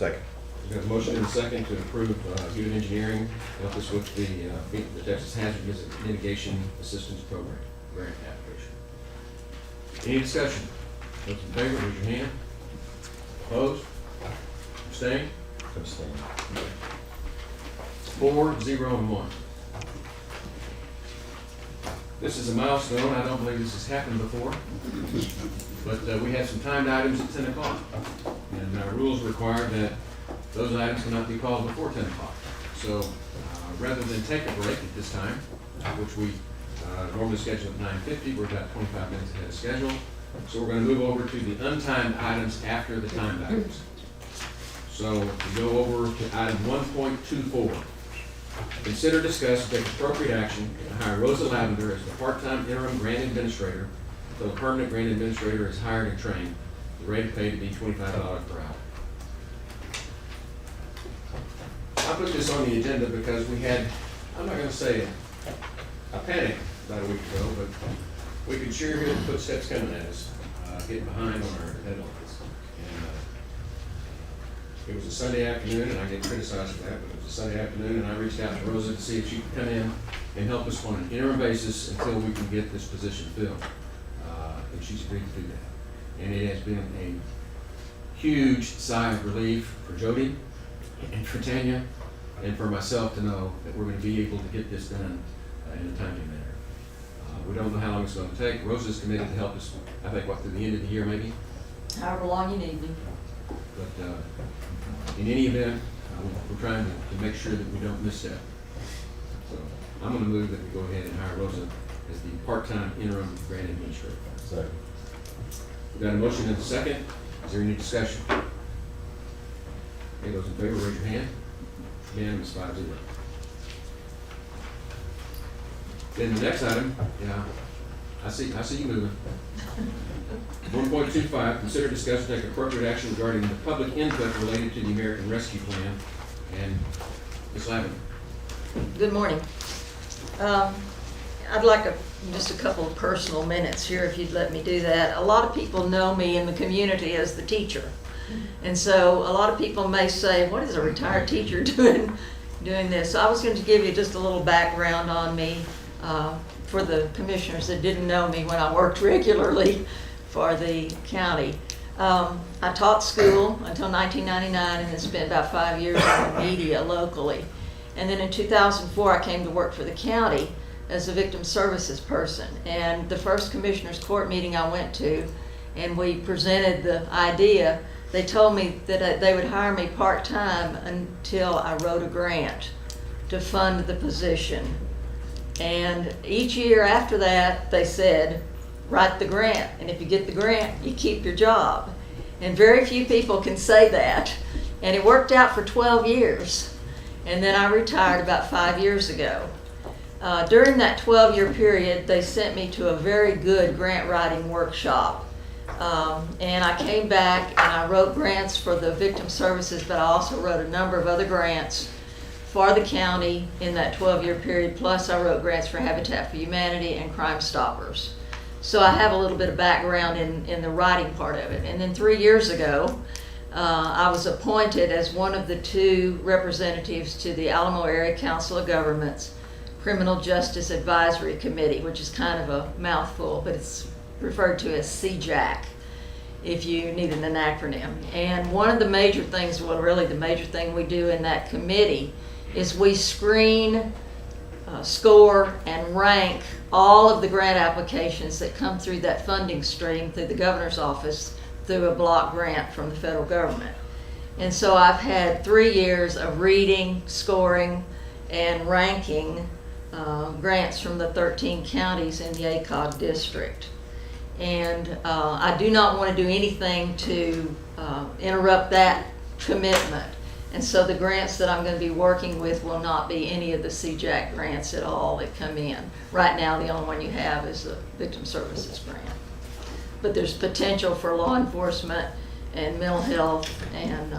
[SPEAKER 9] Second.
[SPEAKER 13] We have a motion and a second to approve Hewitt Engineering to help us with the Texas Hazard Mitigation Assistance Program grant application. Any discussion? Those in favor, raise your hand. Opposed? Abstained?
[SPEAKER 5] Abstain.
[SPEAKER 13] 4, 0, and 1. This is a milestone. I don't believe this has happened before. But we have some timed items at 10 o'clock. And our rules require that those items cannot be called before 10 o'clock. So rather than take a break at this time, which we normally schedule at 9:50, we're about 25 minutes ahead of schedule. So we're going to move over to the untimed items after the timed items. So we go over to item 1.24. Consider, discuss, and take appropriate action to hire Rosa Lavender as the part-time interim grant administrator until a permanent grant administrator is hired and trained. The rate of pay to be $25 per hour. I put this on the agenda because we had, I'm not going to say a panic about a week ago, but we could sure hear the footsteps coming at us, getting behind on our deadlines. And it was a Sunday afternoon, and I get criticized for that, but it was a Sunday afternoon, and I reached out to Rosa to see if she could come in and help us on an interim basis until we can get this position filled. And she's agreed to do that. And it has been a huge sigh of relief for Jody and for Tanya and for myself to know that we're going to be able to get this done in a timely manner. We don't know how long it's going to take. Rosa's committed to help us, I think, through the end of the year maybe?
[SPEAKER 8] However long you need me.
[SPEAKER 13] But in any event, we're trying to make sure that we don't misstep. So I'm going to move that we go ahead and hire Rosa as the part-time interim grant administrator.
[SPEAKER 5] Second.
[SPEAKER 13] We've got a motion and a second. Is there any discussion? Any those in favor, raise your hand. Unanimous, 5-0. Then the next item, yeah, I see you moving. 1.25, consider, discuss, and take appropriate action regarding the public input related to the American Rescue Plan. And Ms. Lavin.
[SPEAKER 20] Good morning. I'd like just a couple of personal minutes here, if you'd let me do that. A lot of people know me in the community as the teacher. And so a lot of people may say, what is a retired teacher doing this? So I was going to give you just a little background on me for the commissioners that didn't know me when I worked regularly for the county. I taught school until 1999 and then spent about 5 years in the media locally. And then in 2004, I came to work for the county as a victim services person. And the first commissioners court meeting I went to, and we presented the idea, they told me that they would hire me part-time until I wrote a grant to fund the position. And each year after that, they said, write the grant, and if you get the grant, you keep your job. And very few people can say that. And it worked out for 12 years. And then I retired about 5 years ago. During that 12-year period, they sent me to a very good grant writing workshop. And I came back and I wrote grants for the victim services, but I also wrote a number of other grants for the county in that 12-year period. Plus I wrote grants for Habitat for Humanity and Crime Stoppers. So I have a little bit of background in the writing part of it. And then 3 years ago, I was appointed as one of the 2 representatives to the Alamo Area Council of Governments Criminal Justice Advisory Committee, which is kind of a mouthful, but it's referred to as CJAC, if you needed an acronym. And one of the major things, well, really the major thing we do in that committee is we screen, score, and rank all of the grant applications that come through that funding stream through the governor's office through a block grant from the federal government. And so I've had 3 years of reading, scoring, and ranking grants from the 13 counties in the ACOG district. And I do not want to do anything to interrupt that commitment. And so the grants that I'm going to be working with will not be any of the CJAC grants at all that come in. Right now, the only one you have is the Victim Services Grant. But there's potential for law enforcement and mental health and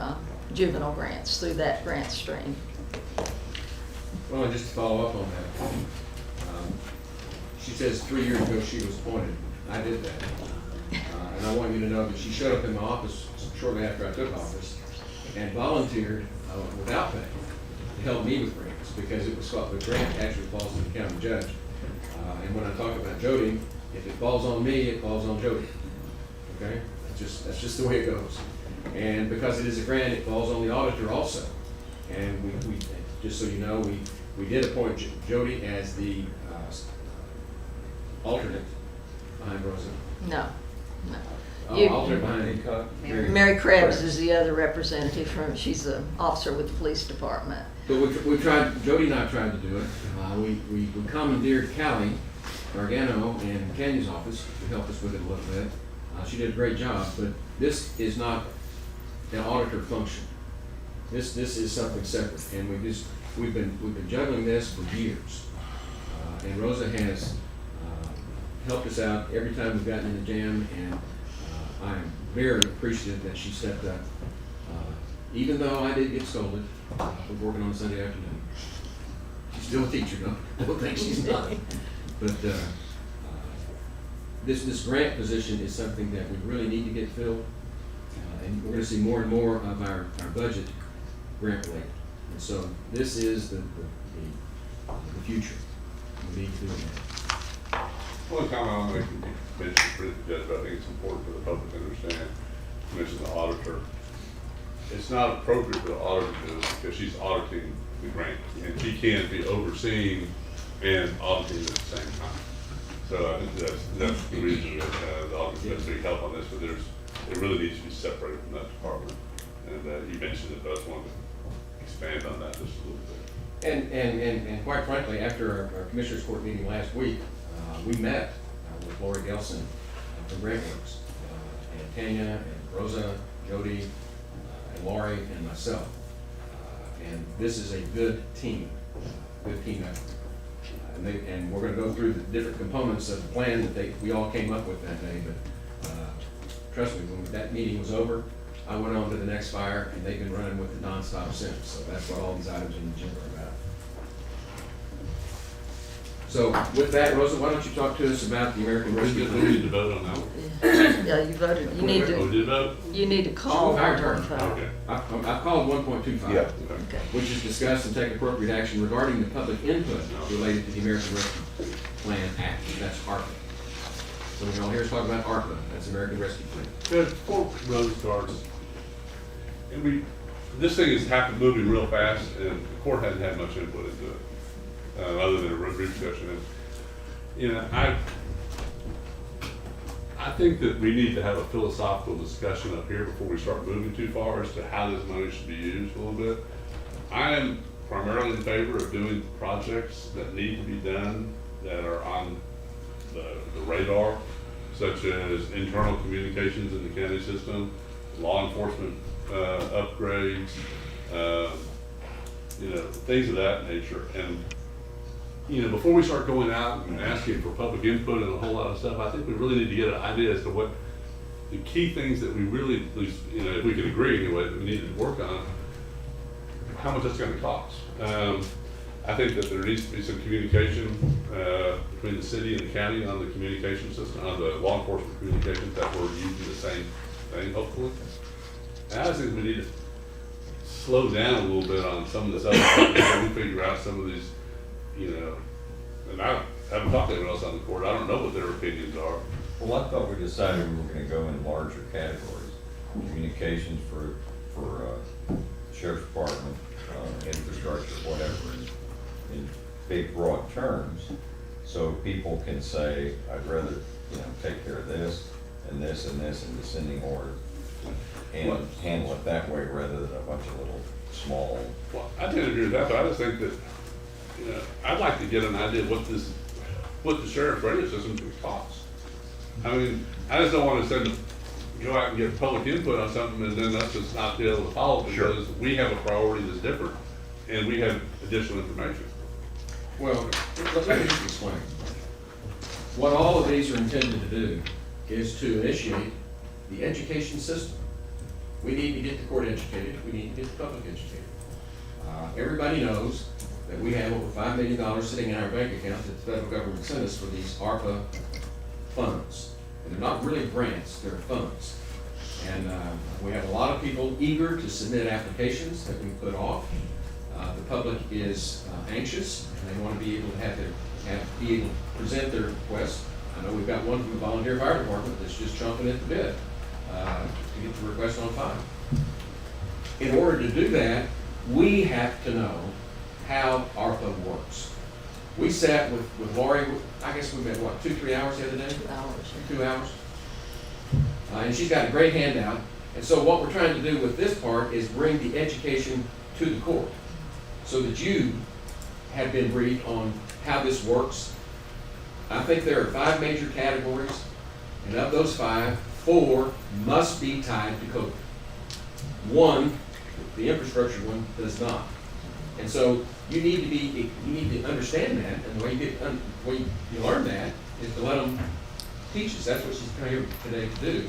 [SPEAKER 20] juvenile grants through that grant stream.
[SPEAKER 13] Well, just to follow up on that, she says 3 years ago she was appointed. I did that. And I want you to know that she showed up in my office shortly after I took office and volunteered without pay to help me with grants, because it was thought the grant actually falls to the county judge. And when I talk about Jody, if it falls on me, it falls on Jody. Okay? That's just the way it goes. And because it is a grant, it falls on the auditor also. And we just so you know, we did appoint Jody as the alternate behind Rosa.
[SPEAKER 20] No, no. You-
[SPEAKER 13] Alternate behind
[SPEAKER 20] Mary Krebs is the other representative from, she's an officer with the police department.
[SPEAKER 13] But we've tried, Jody and I tried to do it. We commandeered Callie Gargano in Canyon's office to help us with it a little bit. She did a great job, but this is not an auditor function. This is something separate, and we've been juggling this for years. And Rosa has helped us out every time we've gotten in a jam, and I am very appreciative that she stepped up. Even though I did get scolded for working on a Sunday afternoon. She's still a teacher, though. I don't think she's not. But this grant position is something that we really need to get filled. And we're going to see more and more of our budget grant related. And so this is the future. We need to do that.
[SPEAKER 1] One comment I'll make, you mentioned for the judge, but I think it's important for the public to understand. You mentioned the auditor. It's not appropriate for the auditor to do this because she's auditing the grant, and she can't be overseeing and auditing at the same time. So I think that's the reason that the auditor gets big help on this, but it really needs to be separated from that department. And you mentioned it, but I just wanted to expand on that just a little bit.
[SPEAKER 13] And quite frankly, after our Commissioners Court meeting last week, we met with Lori Gelson from GrantWorks, and Tanya, and Rosa, Jody, and Lori, and myself. And this is a good team effort. And we're going to go through the different components of the plan that we all came up with that day. But trust me, when that meeting was over, I went on to the next fire, and they've been running with it nonstop since. So that's what all these items in the agenda are about. So with that, Rosa, why don't you talk to us about the American Rescue
[SPEAKER 1] We need to vote on that one.
[SPEAKER 20] Yeah, you voted, you need
[SPEAKER 1] Oh,
[SPEAKER 20] to,
[SPEAKER 1] did vote?
[SPEAKER 20] you need to call
[SPEAKER 13] Our turn.
[SPEAKER 20] 1.5.
[SPEAKER 1] Okay.
[SPEAKER 13] I've called 1.25.
[SPEAKER 9] Yeah.
[SPEAKER 20] Okay.
[SPEAKER 13] Which is discuss and take appropriate action regarding the public input related to the American Rescue Plan Act. That's ARPA. So we're all here to talk about ARPA. That's American Rescue Plan.
[SPEAKER 1] Good. Before Rose starts, and this thing is moving real fast, and the court hasn't had much input into it, other than a brief discussion. And, you know, I think that we need to have a philosophical discussion up here before we start moving too far as to how this money should be used a little bit. I am primarily in favor of doing projects that need to be done that are on the radar, such as internal communications in the county system, law enforcement upgrades, you know, things of that nature. And you know, before we start going out and asking for public input and a whole lot of stuff, I think we really need to get an idea as to what the key things that we really, at least, you know, if we can agree anyway, that we need to work on, how much that's going to cost. I think that there needs to be some communication between the city and the county on the communication system, on the law enforcement communications, that we're using the same thing, hopefully. And I just think we need to slow down a little bit on some of this other stuff until we figure out some of these, you know, and I haven't talked to anyone else on the court. I don't know what their opinions are.
[SPEAKER 5] Well, I thought we decided we were gonna go in larger categories. Communications for sheriff's department, infrastructure, whatever, in big broad terms. So people can say, I'd rather, you know, take care of this and this and this in descending order. And handle it that way rather than a bunch of little small.
[SPEAKER 1] Well, I tend to agree with that, but I just think that, you know, I'd like to get an idea of what the sheriff's radio system could cost. I mean, I just don't want to go out and get public input on something and then us just not be able to follow because we have a priority that's different and we have additional information.
[SPEAKER 13] Well, let me just explain. What all of these are intended to do is to initiate the education system. We need to get the court educated. We need to get the public educated. Everybody knows that we have over $5 million sitting in our bank account that the federal government sent us for these ARPA funds. And they're not really grants, they're funds. And we have a lot of people eager to submit applications that we put off. The public is anxious, and they want to be able to be able to present their requests. I know we've got one from the volunteer fire department that's just chomping at the bit to get the request on file. In order to do that, we have to know how ARPA works. We sat with Lori, I guess we met, what, 2-3 hours the other day?
[SPEAKER 20] 2 hours.
[SPEAKER 13] 2 hours. And she's got a great handout. And so what we're trying to do with this part is bring the education to the court so that you have been briefed on how this works. I think there are 5 major categories, and of those 5, 4 must be tied to COVID. 1, the infrastructure one, does not. And so you need to understand that, and the way you learn that is to let them teach us. That's what she's here today to do.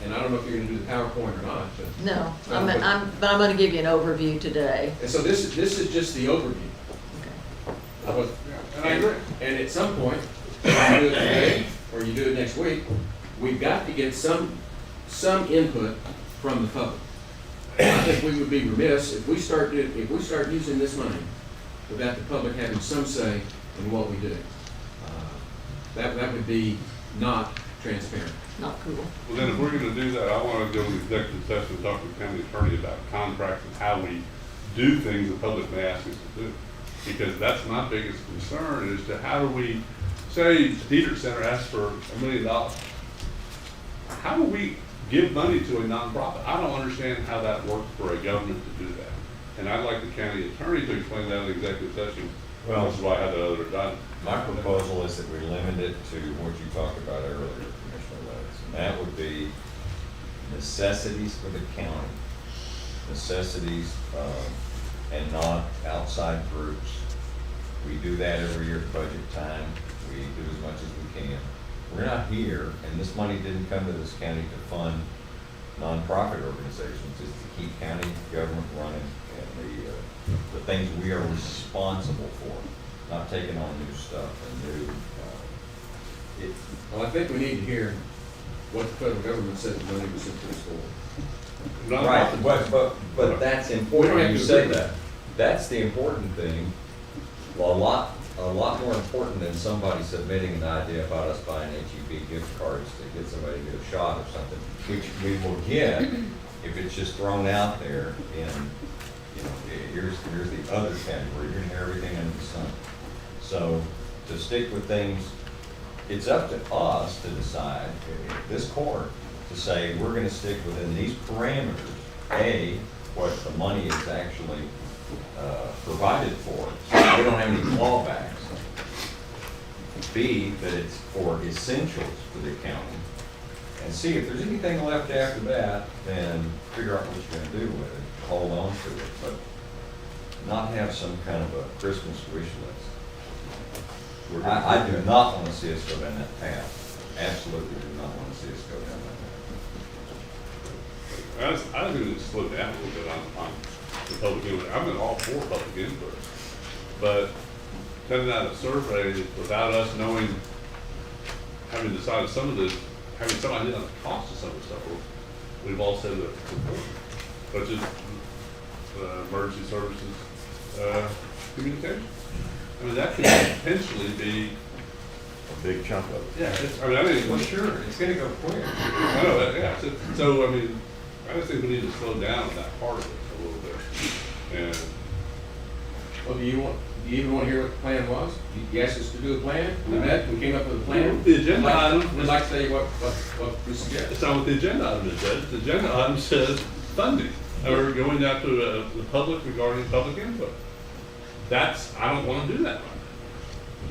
[SPEAKER 13] And I don't know if you're going to do the PowerPoint or not, but
[SPEAKER 20] No, but I'm going to give you an overview today.
[SPEAKER 13] and so this is just the overview. And at some point, if you do it today or you do it next week, we've got to get some input from the public. I think we would be remiss if we start using this money without the public having some say in what we do. That would be not transparent.
[SPEAKER 20] Not cool.
[SPEAKER 1] Well, then if we're gonna do that, I wanna go to executive session and talk to the county attorney about contracts and how we do things the public may ask us to do. Because that's my biggest concern is to how do we, say the Dietrich Center asks for $1 million. How do we give money to a nonprofit? I don't understand how that works for a government to do that. And I'd like the county attorney to explain that in the executive session.
[SPEAKER 5] Well,
[SPEAKER 1] this is why I had the other done.
[SPEAKER 5] My proposal is that we limit it to what you talked about earlier, Commissioner Letts, and that would be necessities for the county, necessities, and not outside groups. We do that every year at budget time. We do as much as we can. We're not here, and this money didn't come to this county to fund nonprofit organizations. It's to keep county government running and the things we are responsible for, not taking on new stuff and new.
[SPEAKER 13] Well, I think we need to hear what the federal government said the money was sent to us for.
[SPEAKER 5] Right, but that's important. You say that. That's the important thing. Well, a lot more important than somebody submitting an idea about us buying HEB gift cards to get somebody to get a shot or something, which we will get if it's just thrown out there in, you know, here's the other category, you're gonna hear everything under the sun. So to stick with things, it's up to us to decide, this court, to say we're gonna stick within these parameters. A, what the money is actually provided for. We don't have any clawbacks. B, that it's for essentials for the county. And C, if there's anything left after that, then figure out what you're gonna do with it, hold on to it, but not have some kind of a Christmas wish list. I do not want to see us go down that path. Absolutely do not want to see us go down that path.
[SPEAKER 1] I think we need to slow down a little bit on the public input. I'm in all for public input, but sending out a survey without us knowing, having decided some of this, having some idea on the cost of some of the stuff, we've all said that it's important, such as emergency services, communication. I mean, that could potentially be
[SPEAKER 9] A big chunk of it.
[SPEAKER 1] yeah. I mean, I think
[SPEAKER 5] Well, sure, it's gonna go quick.
[SPEAKER 1] I know that, yeah. So, I mean, I just think we need to slow down on that part of it a little bit. And
[SPEAKER 13] Well, do you even want to hear what the plan was? You asked us to do a plan, we met, we came up with a plan.
[SPEAKER 1] The agenda item.
[SPEAKER 13] We'd like to tell you what we suggest.
[SPEAKER 1] it's not what the agenda item says. The agenda item says funding, or going out to the public regarding public input. I don't want to do that.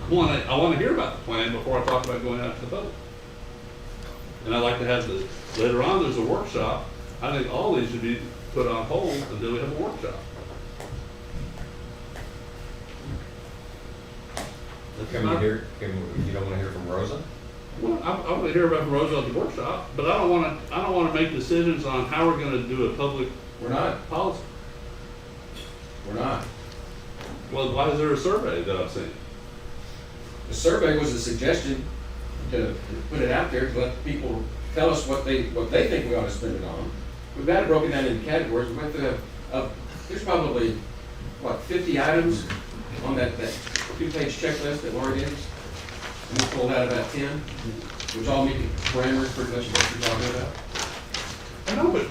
[SPEAKER 1] I want to hear about the plan before I talk about going out to the public. And I'd like to have later on, there's a workshop. I think all these should be put on hold until we have a workshop.
[SPEAKER 5] You don't want to hear from Rosa?
[SPEAKER 1] Well, I want to hear about Rosa at the workshop, but I don't want to make decisions on how we're going to do a public.
[SPEAKER 13] We're not.
[SPEAKER 1] Policy.
[SPEAKER 13] We're not.
[SPEAKER 1] Well, why is there a survey that I've seen?
[SPEAKER 13] The survey was a suggestion to put it out there to let people tell us what they think we ought to spend it on. We've got it broken down into categories. We went through there's probably, 50 items on that 2-page checklist that Laura gave us. And we pulled out about 10, which all meet the parameters pretty much of what you're talking about.
[SPEAKER 1] I know, but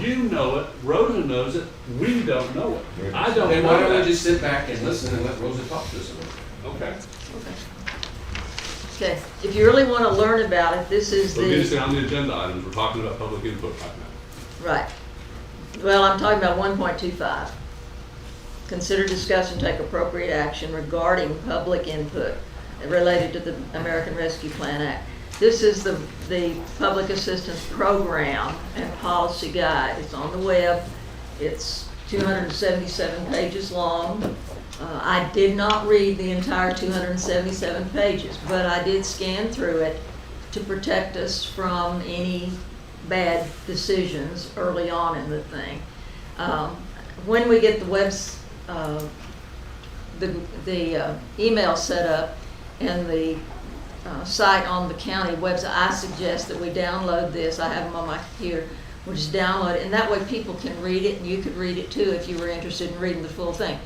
[SPEAKER 1] you know it, Rosa knows it, we don't know it. I don't
[SPEAKER 13] Then why
[SPEAKER 1] know
[SPEAKER 13] don't we
[SPEAKER 1] that.
[SPEAKER 13] just sit back and listen and let Rosa talk to us a little?
[SPEAKER 1] Okay.
[SPEAKER 20] Okay, if you really want to learn about it, this is
[SPEAKER 1] We're getting
[SPEAKER 20] the,
[SPEAKER 1] on the agenda items, we're talking about public input right now.
[SPEAKER 20] right. Well, I'm talking about 1.25. Consider, discuss, and take appropriate action regarding public input related to the American Rescue Plan Act. This is the Public Assistance Program and Policy Guide. It's on the web. It's 277 pages long. I did not read the entire 277 pages, but I did scan through it to protect us from any bad decisions early on in the thing. When we get the email set up and the site on the county website, I suggest that we download this. I have them on my computer. We'll just download it, and that way people can read it, and you could read it too if you were interested in reading the full thing.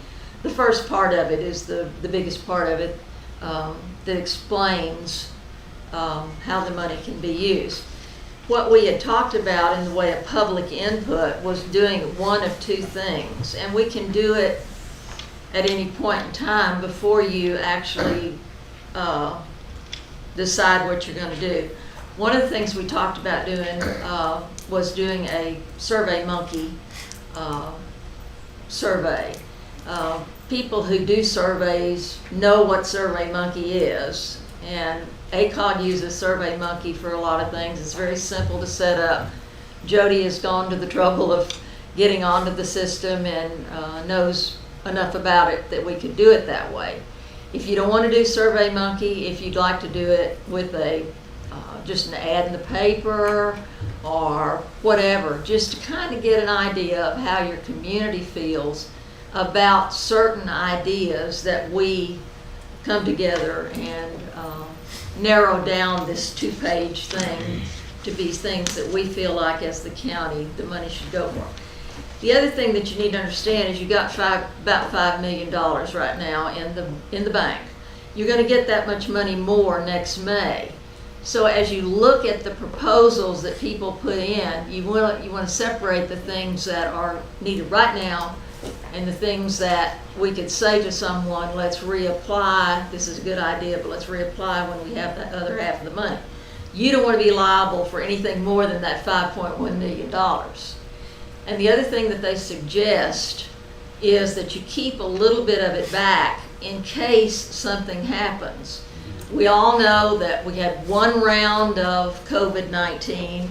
[SPEAKER 20] The first part of it is the biggest part of it that explains how the money can be used. What we had talked about in the way of public input was doing one of two things, and we can do it at any point in time before you actually decide what you're going to do. One of the things we talked about doing was doing a SurveyMonkey survey. People who do surveys know what SurveyMonkey is, and ACOG uses SurveyMonkey for a lot of things. It's very simple to set up. Jody has gone to the trouble of getting onto the system and knows enough about it that we could do it that way. If you don't want to do SurveyMonkey, if you'd like to do it with just an ad in the paper or whatever, just to kind of get an idea of how your community feels about certain ideas that we come together and narrow down this 2-page thing to be things that we feel like as the county the money should go for. The other thing that you need to understand is you got about $5 million right now in the bank. You're going to get that much money more next May. So as you look at the proposals that people put in, you want to separate the things that are needed right now and the things that we could say to someone, let's reapply, this is a good idea, but let's reapply when we have that other half of the money. You don't want to be liable for anything more than that $5.1 million. And the other thing that they suggest is that you keep a little bit of it back in case something happens. We all know that we had one round of COVID-19,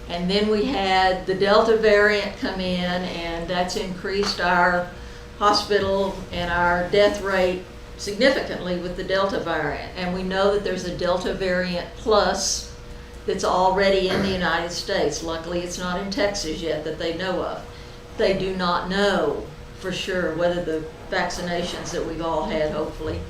[SPEAKER 20] and then we had the Delta variant come in, and that's increased our hospital and our death rate significantly with the Delta variant. And we know that there's a Delta variant plus that's already in the United States. Luckily, it's not in Texas yet that they know of. They do not know for sure whether the vaccinations that we've all had, hopefully,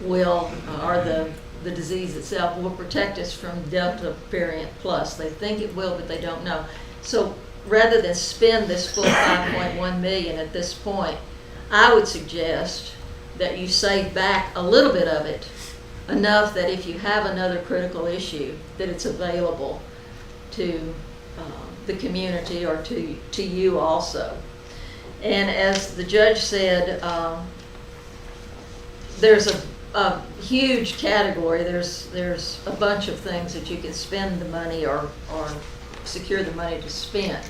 [SPEAKER 20] will, or the disease itself will protect us from Delta variant plus. They think it will, but they don't know. So rather than spend this full $5.1 million at this point, I would suggest that you save back a little bit of it, enough that if you have another critical issue, that it's available to the community or to you also. And as the judge said, there's a huge category. There's a bunch of things that you can spend the money or secure the money to spend.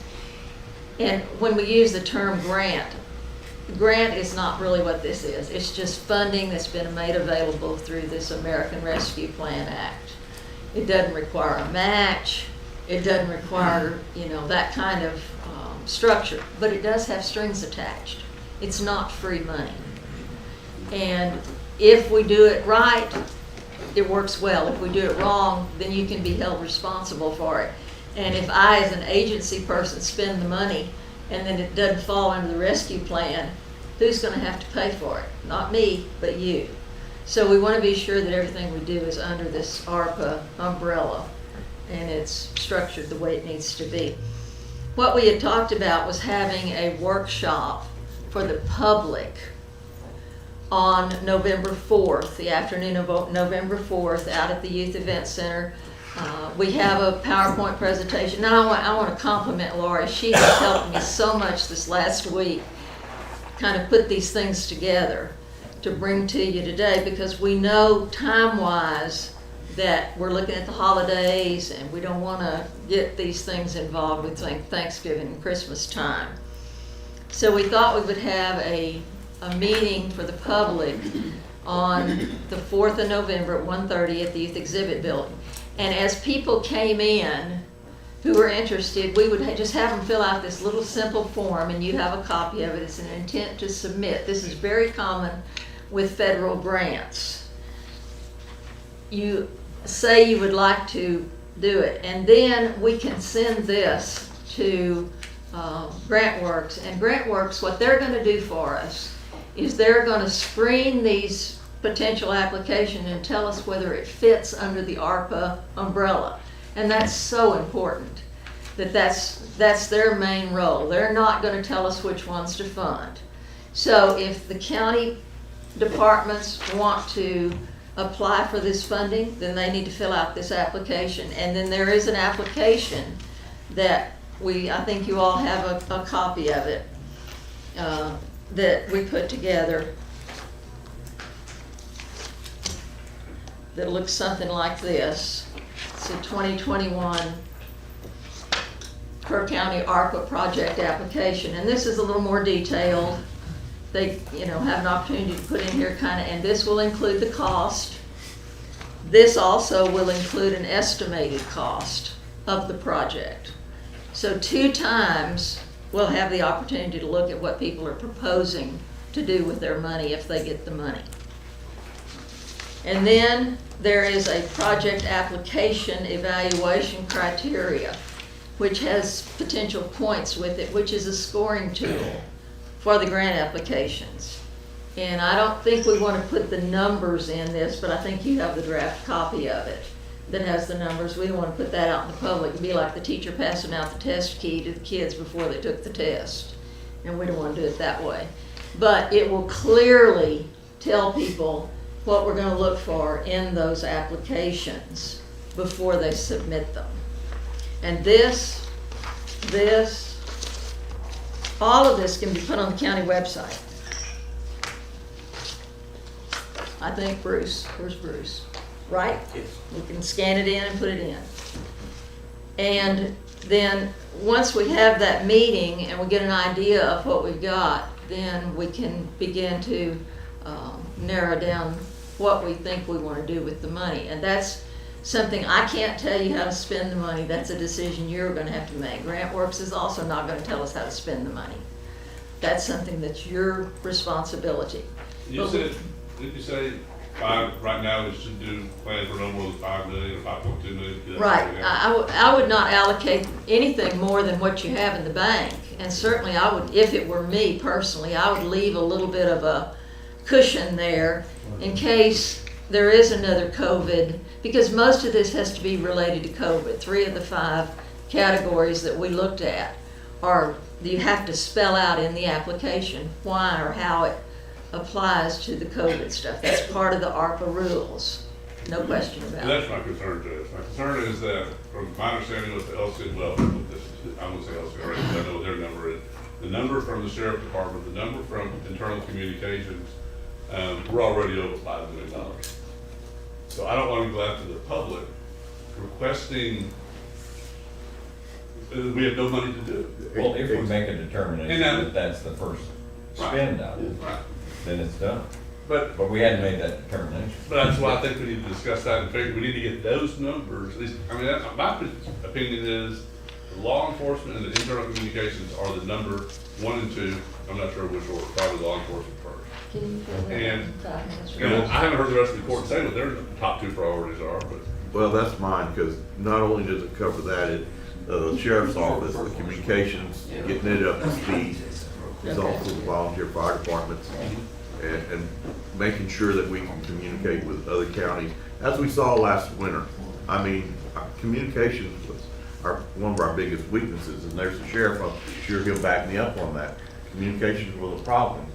[SPEAKER 20] And when we use the term grant is not really what this is. It's just funding that's been made available through this American Rescue Plan Act. It doesn't require a match. It doesn't require, that kind of structure, but it does have strings attached. It's not free money. And if we do it right, it works well. If we do it wrong, then you can be held responsible for it. And if I, as an agency person, spend the money and then it doesn't fall under the rescue plan, who's going to have to pay for it? Not me, but you. So we want to be sure that everything we do is under this ARPA umbrella. and it's structured the way it needs to be. What we had talked about was having a workshop for the public on November 4th, the afternoon of November 4th, out at the Youth Event Center. We have a PowerPoint presentation. Now I want to compliment Laura. She has helped me so much this last week, kind of put these things together to bring to you today, because we know time-wise that we're looking at the holidays and we don't want to get these things involved with Thanksgiving and Christmas time. So we thought we would have a meeting for the public on the 4th of November at 1:30 at the Youth Exhibit Building. And as people came in who were interested, we would just have them fill out this little simple form, and you have a copy of it. It's an intent to submit. This is very common with federal grants. You say you would like to do it, and then we can send this to GrantWorks. And GrantWorks, what they're going to do for us is they're going to screen these potential applications and tell us whether it fits under the ARPA umbrella. And that's so important, that's their main role. They're not going to tell us which ones to fund. So if the county departments want to apply for this funding, then they need to fill out this application. And then there is an application that I think you all have a copy of it, that we put together, that looks something like this. It's a 2021 Kerr County ARPA project application, and this is a little more detailed. They, have an opportunity to put in here and this will include the cost. This also will include an estimated cost of the project. So 2 times we'll have the opportunity to look at what people are proposing to do with their money if they get the money. And then there is a project application evaluation criteria, which has potential points with it, which is a scoring tool for the grant applications. And I don't think we want to put the numbers in this, but I think you have the draft copy of it that has the numbers. We don't want to put that out in the public. It'd be like the teacher passing out the test key to the kids before they took the test. And we don't want to do it that way. But it will clearly tell people what we're going to look for in those applications before they submit them. And all of this can be put on the county website. I think Bruce, where's Bruce? Right? We can scan it in and put it in. And then once we have that meeting and we get an idea of what we've got, then we can begin to narrow down what we think we want to do with the money. And that's something I can't tell you how to spend the money. That's a decision you're going to have to make. GrantWorks is also not going to tell us how to spend the money. That's something that's your responsibility.
[SPEAKER 1] Did you say right now we should do plan for no more than 5 million or 5.2 million?
[SPEAKER 20] Right. I would not allocate anything more than what you have in the bank. And certainly I would, if it were me personally, I would leave a little bit of a cushion there in case there is another COVID, because most of this has to be related to COVID. 3 of the 5 categories that we looked at are, you have to spell out in the application why or how it applies to the COVID stuff. That's part of the ARPA rules. No question about it.
[SPEAKER 1] That's my concern, Judge. My concern is that, from my understanding with the LC, well, I'm going to say LCRA, because I know what their number is. The number from the Sheriff Department, the number from internal communications, we're already over $5 million. So I don't want to go out to the public requesting, we have no money to do.
[SPEAKER 5] Well, if we make a determination that that's the first spend out of it, then it's done. But we hadn't made that determination.
[SPEAKER 1] But that's why I think we need to discuss that and figure, we need to get those numbers. My opinion is law enforcement and the internal communications are the number 1 and 2. I'm not sure which order, probably law enforcement first. And I haven't heard the rest of the court say what their top 2 priorities are, but.
[SPEAKER 9] Well, that's mine, because not only does it cover that, the sheriff's office, the communications, getting it up to speed. It's also the volunteer fire departments, and making sure that we can communicate with other counties. As we saw last winter, I mean, communications was one of our biggest weaknesses, and there's the sheriff, I'm sure he'll back me up on that. Communications was a problem.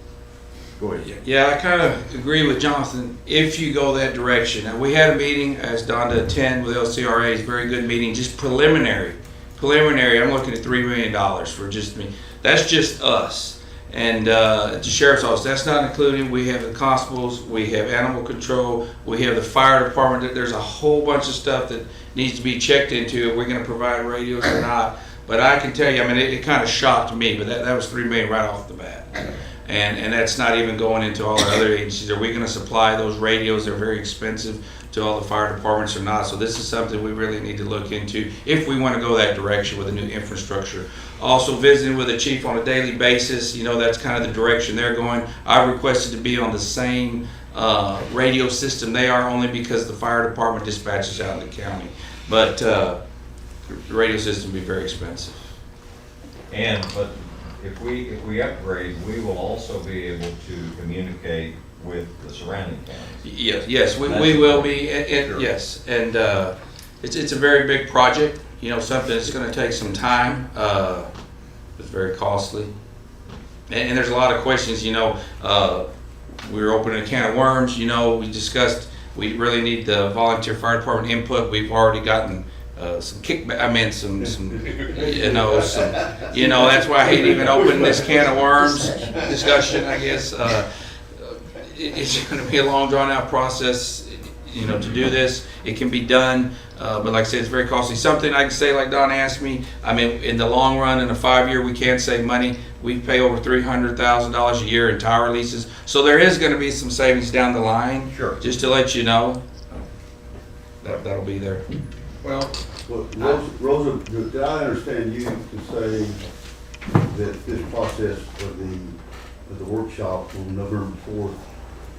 [SPEAKER 9] Go ahead.
[SPEAKER 17] Yeah, I kind of agree with Jonathan, if you go that direction. And we had a meeting, as Donda attended with LCRA, it's a very good meeting, just preliminary, I'm looking at $3 million for just me. That's just us. And at the sheriff's office, that's not including, we have the constables, we have animal control, we have the fire department. There's a whole bunch of stuff that needs to be checked into if we're going to provide radios or not. But I can tell you, I mean, it kind of shocked me, but that was $3 million right off the bat. And that's not even going into all our other agencies. Are we going to supply those radios? They're very expensive to all the fire departments or not. So this is something we really need to look into if we want to go that direction with a new infrastructure. Also visiting with the chief on a daily basis, you know, that's kind of the direction they're going. I requested to be on the same radio system they are, only because the fire department dispatches out in the county. But the radio system will be very expensive.
[SPEAKER 5] But if we upgrade, we will also be able to communicate with the surrounding counties.
[SPEAKER 17] Yes, we will be,
[SPEAKER 5] Sure.
[SPEAKER 17] yes, and it's a very big project, you know, something that's going to take some time. It's very costly, and there's a lot of questions, you know. We were opening a can of worms, you know. We discussed we really need the volunteer fire department input. We've already gotten some kickback. I mean, some you know, that's why I hate even opening this can of worms discussion. I guess it's going to be a long, drawn-out process, you know, to do this. It can be done, but like I said, it's very costly. Something I can say, like Don asked me. I mean, in the long run, in a 5-year, we can save money. We pay over $300,000 a year in tower leases, so there is going to be some savings down the line.
[SPEAKER 9] Sure.
[SPEAKER 17] Just to let you know, that'll be there.
[SPEAKER 13] Well,
[SPEAKER 2] Rosa, did I understand you to say that this process of the workshop on November 4th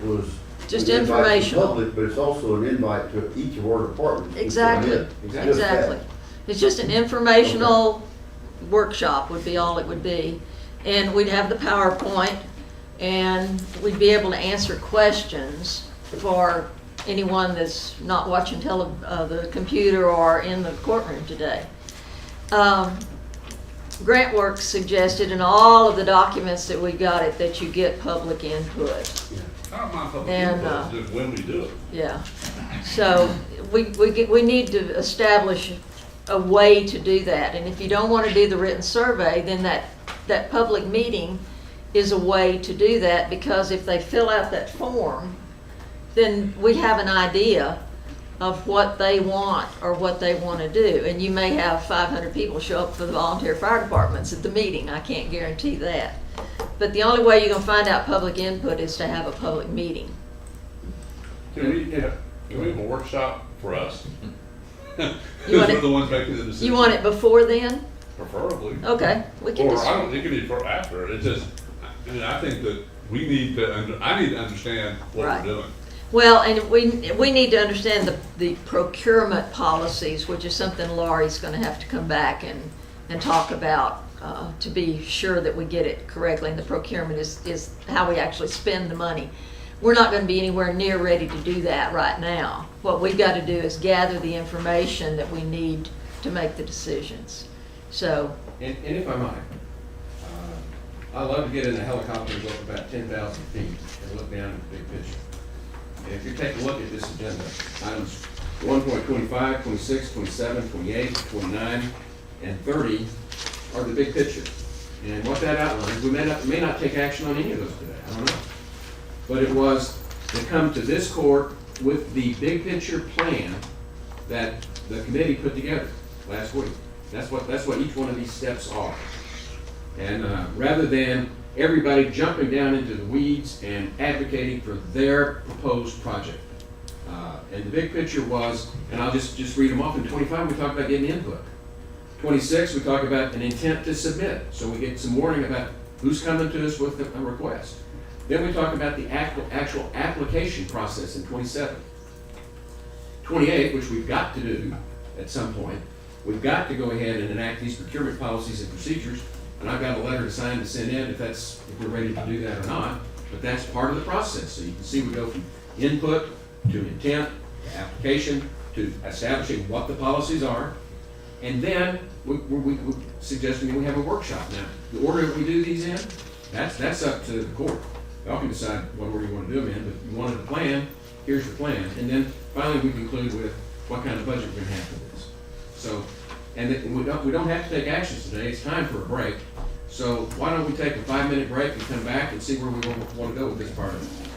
[SPEAKER 2] was
[SPEAKER 20] Just
[SPEAKER 2] an invite to the
[SPEAKER 20] informational.
[SPEAKER 2] public, but it's also an invite to each of our departments?
[SPEAKER 20] Exactly, exactly. It's just an informational workshop would be all it would be. And we'd have the PowerPoint, and we'd be able to answer questions for anyone that's not watching the computer or in the courtroom today. GrantWorks suggested in all of the documents that we got it that you get public input.
[SPEAKER 1] I don't mind public
[SPEAKER 20] And,
[SPEAKER 1] input, just when we do it.
[SPEAKER 20] Yeah, so we need to establish a way to do that. And if you don't want to do the written survey, then that public meeting is a way to do that, because if they fill out that form, then we have an idea of what they want or what they want to do. And you may have 500 people show up for the volunteer fire departments at the meeting. I can't guarantee that. But the only way you're going to find out public input is to have a public meeting.
[SPEAKER 1] Can we have a workshop for us?
[SPEAKER 20] You
[SPEAKER 1] Because
[SPEAKER 20] want
[SPEAKER 1] we're
[SPEAKER 20] it-
[SPEAKER 1] the ones making the decision.
[SPEAKER 20] You want it before then?
[SPEAKER 1] Preferably.
[SPEAKER 20] Okay, we can
[SPEAKER 1] Or
[SPEAKER 20] just.
[SPEAKER 1] it could be for after. It's just, I mean, I think that we need to, I need to understand what
[SPEAKER 20] Right.
[SPEAKER 1] we're doing.
[SPEAKER 20] Well, and we need to understand the procurement policies, which is something Laurie's going to have to come back and talk about to be sure that we get it correctly. And the procurement is how we actually spend the money. We're not going to be anywhere near ready to do that right now. What we've got to do is gather the information that we need to make the decisions. So.
[SPEAKER 13] and if I might, I love to get in a helicopter and go up about 10,000 feet and look down at the big picture. And if you take a look at this agenda, items 1.25, 26, 27, 28, 29, and 30 are the big picture. And what that outlines, we may not take action on any of those today, I don't know. But it was to come to this court with the big picture plan that the committee put together last week. That's what each one of these steps are. And rather than everybody jumping down into the weeds and advocating for their proposed project. And the big picture was, and I'll just read them off. In 25, we talk about getting input. 26, we talk about an intent to submit. So we get some warning about who's coming to us with a request. Then we talk about the actual application process in 27. 28, which we've got to do at some point, we've got to go ahead and enact these procurement policies and procedures. And I've got a letter to sign to send in if we're ready to do that or not. But that's part of the process. So you can see we go from input to intent, to application, to establishing what the policies are, and then we're suggesting we have a workshop. Now, the order that we do these in, that's up to the court. Y'all can decide what order you want to do them in, but you wanted a plan, here's your plan. And then finally, we conclude with what kind of budget we're going to have for this. So, and we don't have to take actions today. It's time for a break. So why don't we take a 5-minute break and come back and see where we want to go with this part of it.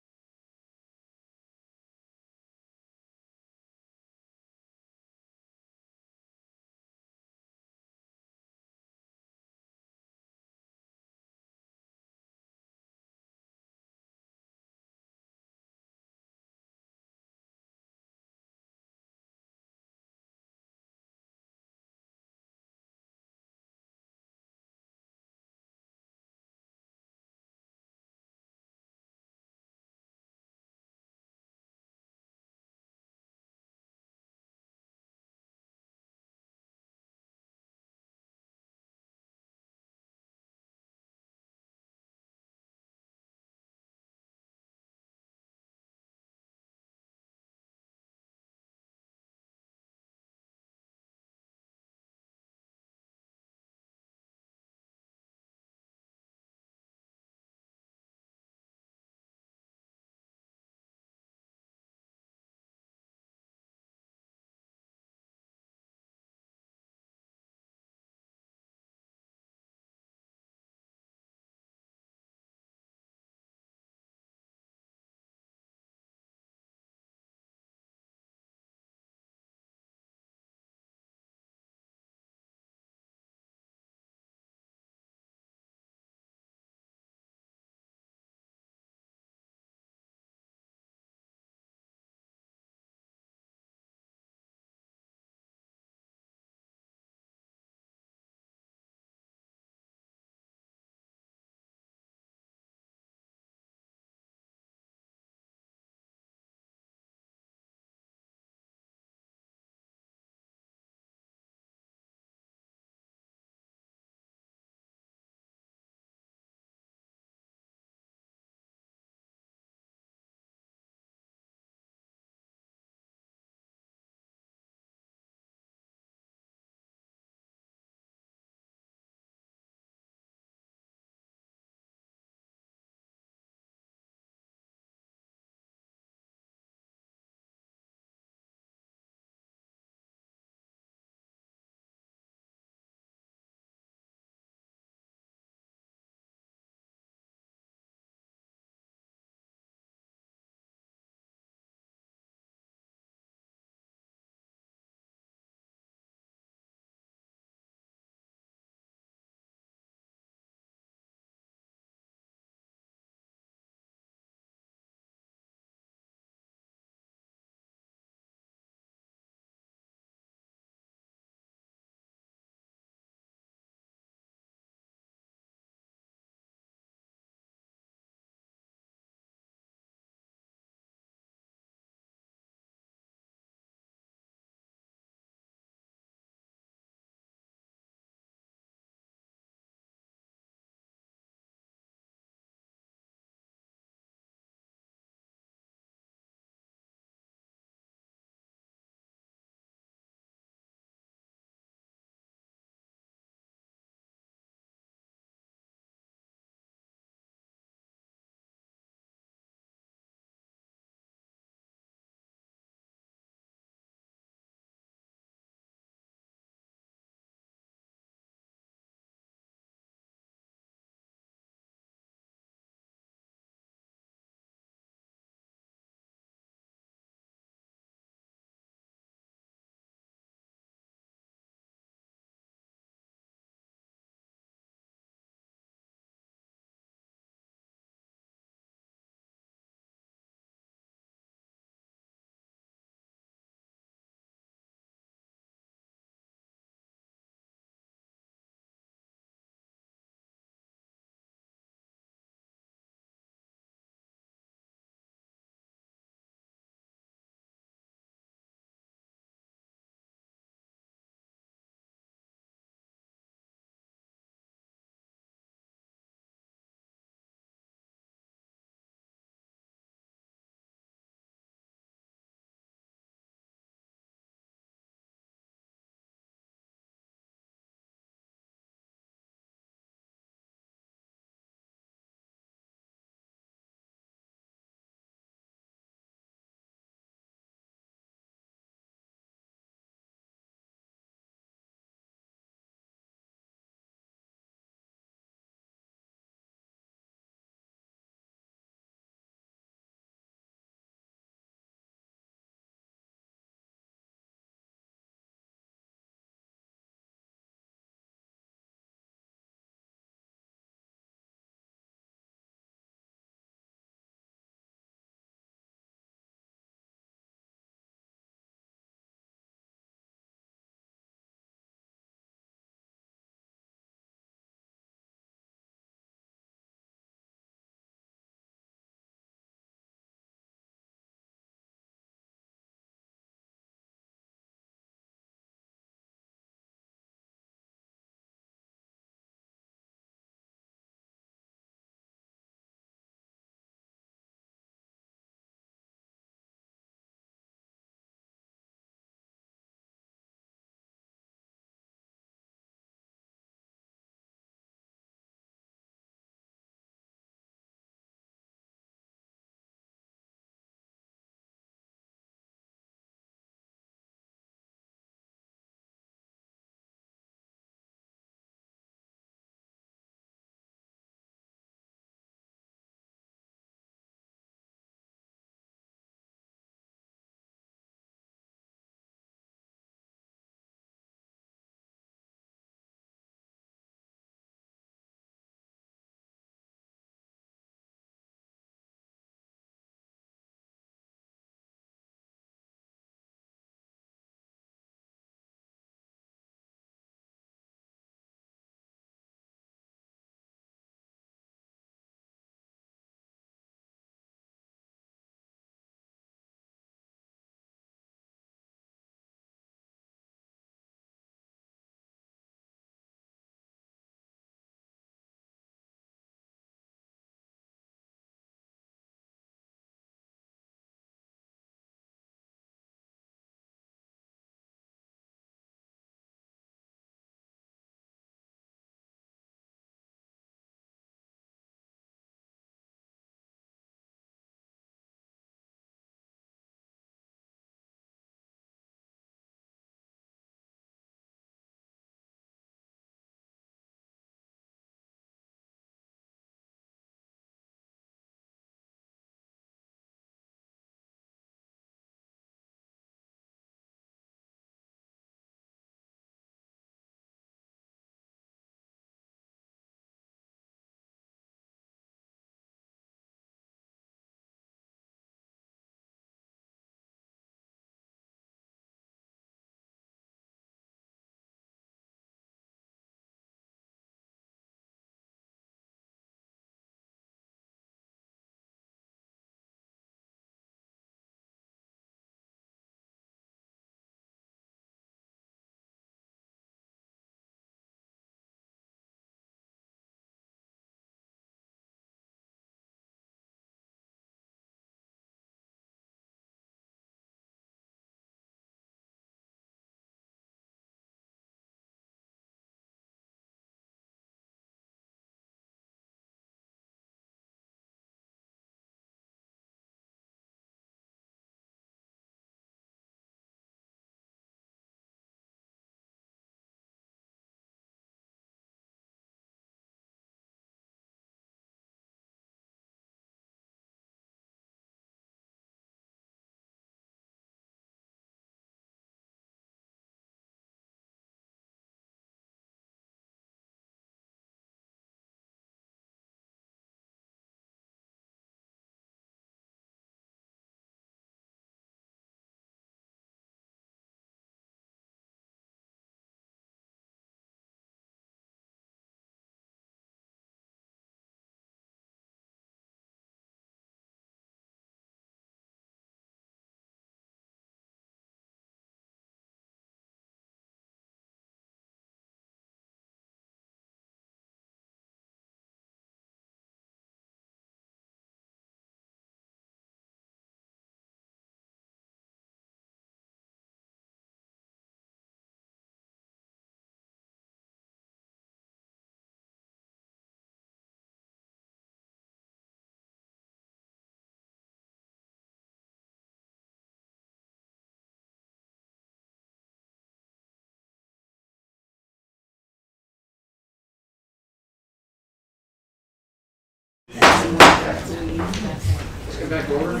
[SPEAKER 13] Let's get back to order.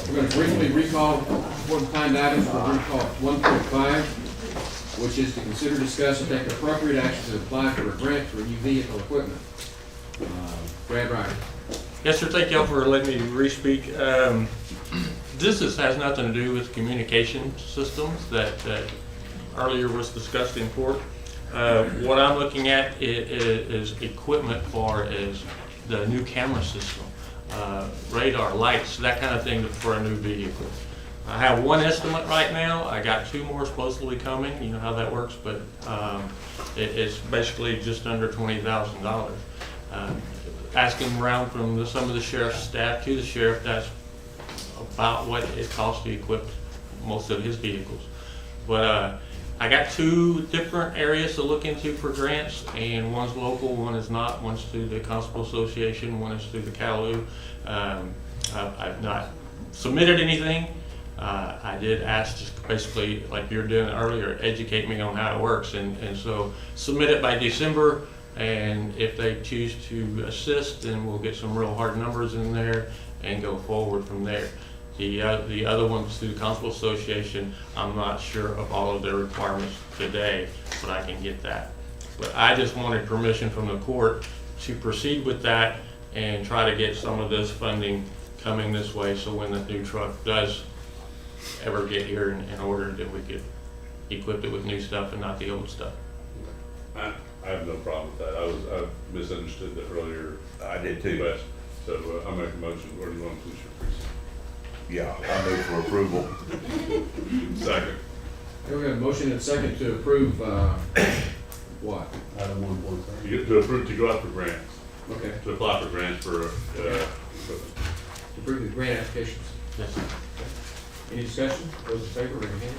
[SPEAKER 13] We're going to briefly recall important timed items. We're going to call 1.5, which is to consider, discuss, and take appropriate action to apply for a grant for new vehicle equipment. Brad Ryder.
[SPEAKER 10] Yes, sir, thank y'all for letting me re-speak. Has nothing to do with communication systems that earlier was discussed in court. What I'm looking at is equipment for the new camera system, radar, lights, that kind of thing for a new vehicle. I have one estimate right now. I got 2 more supposedly coming. You know how that works, but it's basically just under $20,000. Asking around from some of the sheriff's staff to the sheriff, that's about what it costs to equip most of his vehicles. But I got 2 different areas to look into for grants, and one's local, one is not. One's through the Constable Association, one is through the CALU. I've not submitted anything. I did ask, just basically like you were doing earlier, educate me on how it works, and so submit it by December, and if they choose to assist, then we'll get some real hard numbers in there and go forward from there. The other ones through the Constable Association, I'm not sure of all of their requirements today, but I can get that. But I just wanted permission from the court to proceed with that and try to get some of this funding coming this way, so when the new truck does ever get here and ordered, that we could equip it with new stuff and not the old stuff.
[SPEAKER 1] I have no problem with that. I misunderstood the earlier.
[SPEAKER 9] I did too.
[SPEAKER 1] Question. So I make a motion. Where do you want to push your precinct?
[SPEAKER 9] Yeah, I move for approval.
[SPEAKER 1] Second.
[SPEAKER 13] Okay, we have a motion and a second to approve, what?
[SPEAKER 2] Item 1.5.
[SPEAKER 1] You get to approve to go out for grants.
[SPEAKER 13] Okay.
[SPEAKER 1] To apply for grants for equipment.
[SPEAKER 13] To approve the grant applications.
[SPEAKER 10] Yes, sir.
[SPEAKER 13] Any discussion? Those in favor, raise your hand.